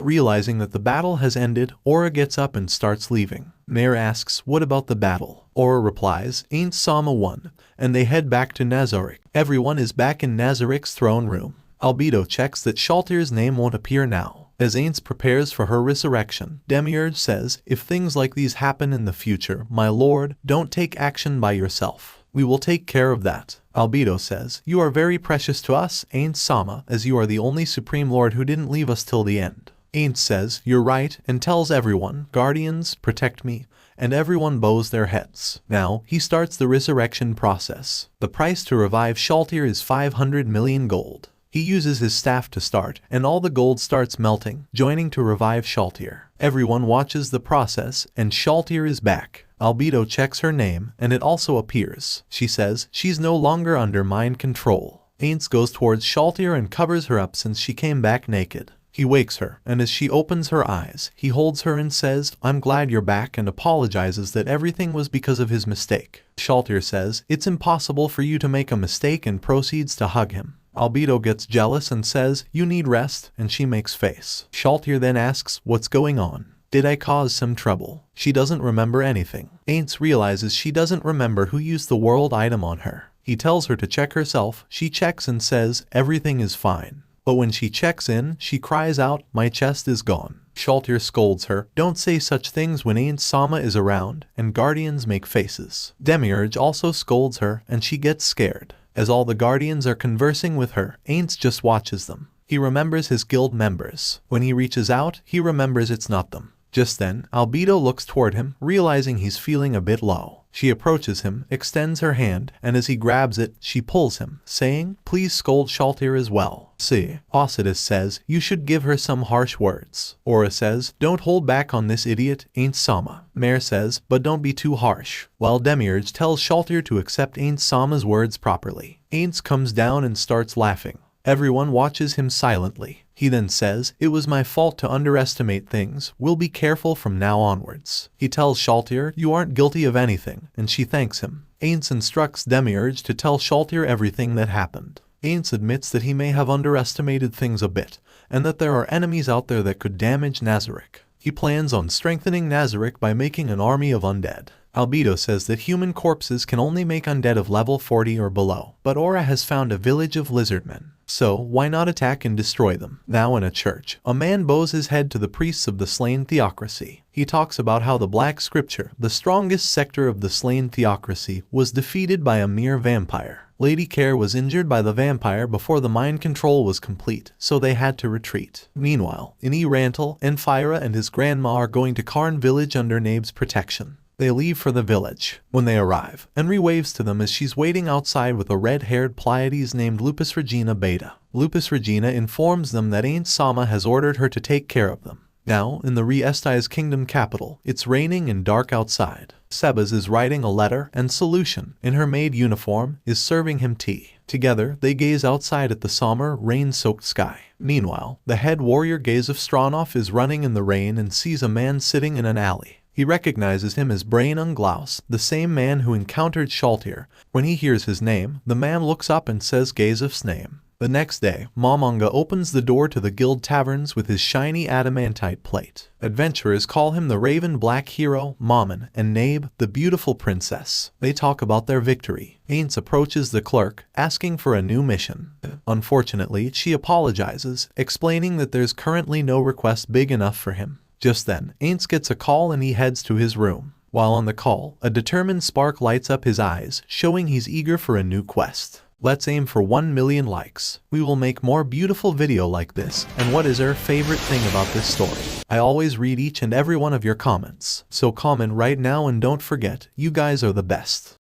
Realizing that the battle has ended, Aura gets up and starts leaving. Mare asks, "What about the battle?" Aura replies, "Ain't Sama won," and they head back to Nazarick. Everyone is back in Nazarick's throne room. Albedo checks that Shaltir's name won't appear now. As Aints prepares for her resurrection, Demiurge says, "If things like these happen in the future, my lord, don't take action by yourself. We will take care of that." Albedo says, "You are very precious to us, Ain't Sama, as you are the only supreme lord who didn't leave us till the end." Aints says, "You're right," and tells everyone, "Guardians, protect me," and everyone bows their heads. Now, he starts the resurrection process. The price to revive Shaltir is 500 million gold. He uses his staff to start, and all the gold starts melting, joining to revive Shaltir. Everyone watches the process, and Shaltir is back. Albedo checks her name, and it also appears. She says she's no longer under mind control. Aints goes towards Shaltir and covers her up since she came back naked. He wakes her, and as she opens her eyes, he holds her and says, "I'm glad you're back," and apologizes that everything was because of his mistake. Shaltir says, "It's impossible for you to make a mistake," and proceeds to hug him. Albedo gets jealous and says, "You need rest," and she makes face. Shaltir then asks, "What's going on? Did I cause some trouble?" She doesn't remember anything. Aints realizes she doesn't remember who used the world item on her. He tells her to check herself. She checks and says, "Everything is fine." But when she checks in, she cries out, "My chest is gone." Shaltir scolds her, "Don't say such things when Ain't Sama is around," and guardians make faces. Demiurge also scolds her, and she gets scared. As all the guardians are conversing with her, Aints just watches them. He remembers his guild members. When he reaches out, he remembers it's not them. Just then, Albedo looks toward him, realizing he's feeling a bit low. She approaches him, extends her hand, and as he grabs it, she pulls him, saying, "Please scold Shaltir as well." See, Cocytus says, "You should give her some harsh words." Aura says, "Don't hold back on this idiot, Ain't Sama." Mare says, "But don't be too harsh," while Demiurge tells Shaltir to accept Ain't Sama's words properly. Aints comes down and starts laughing. Everyone watches him silently. He then says, "It was my fault to underestimate things. We'll be careful from now onwards." He tells Shaltir, "You aren't guilty of anything," and she thanks him. Aints instructs Demiurge to tell Shaltir everything that happened. Aints admits that he may have underestimated things a bit, and that there are enemies out there that could damage Nazarick. He plans on strengthening Nazarick by making an army of undead. Albedo says that human corpses can only make undead of level 40 or below, but Aura has found a village of lizardmen. So, why not attack and destroy them? Now in a church, a man bows his head to the priests of the slain theocracy. He talks about how the Black Scripture, the strongest sector of the slain theocracy, was defeated by a mere vampire. Lady Care was injured by the vampire before the mind control was complete, so they had to retreat. Meanwhile, in Rantel, Enfira and his grandma are going to Karn village under Nabe's protection. They leave for the village. When they arrive, Henry waves to them as she's waiting outside with a red-haired Pleiades named Lupus Regina Beta. Lupus Regina informs them that Aunt Sama has ordered her to take care of them. Now, in the Re-Esti's kingdom capital, it's raining and dark outside. Sebas is writing a letter, and Solution, in her maid uniform, is serving him tea. Together, they gaze outside at the somber, rain-soaked sky. Meanwhile, the head warrior Gaze of Stronov is running in the rain and sees a man sitting in an alley. He recognizes him as Brain Unglaus, the same man who encountered Shaltir. When he hears his name, the man looks up and says Gazef's name. The next day, Momonga opens the door to the guild taverns with his shiny adamantite plate. Adventurers call him the Raven Black Hero, Mammon, and Nabe, the beautiful princess. They talk about their victory. Aints approaches the clerk, asking for a new mission. Unfortunately, she apologizes, explaining that there's currently no request big enough for him. Just then, Aints gets a call and he heads to his room. While on the call, a determined spark lights up his eyes, showing he's eager for a new quest. Let's aim for 1 million likes. We will make more beautiful video like this. And what is your favorite thing about this story? I always read each and every one of your comments. So comment right now and don't forget, you guys are the best.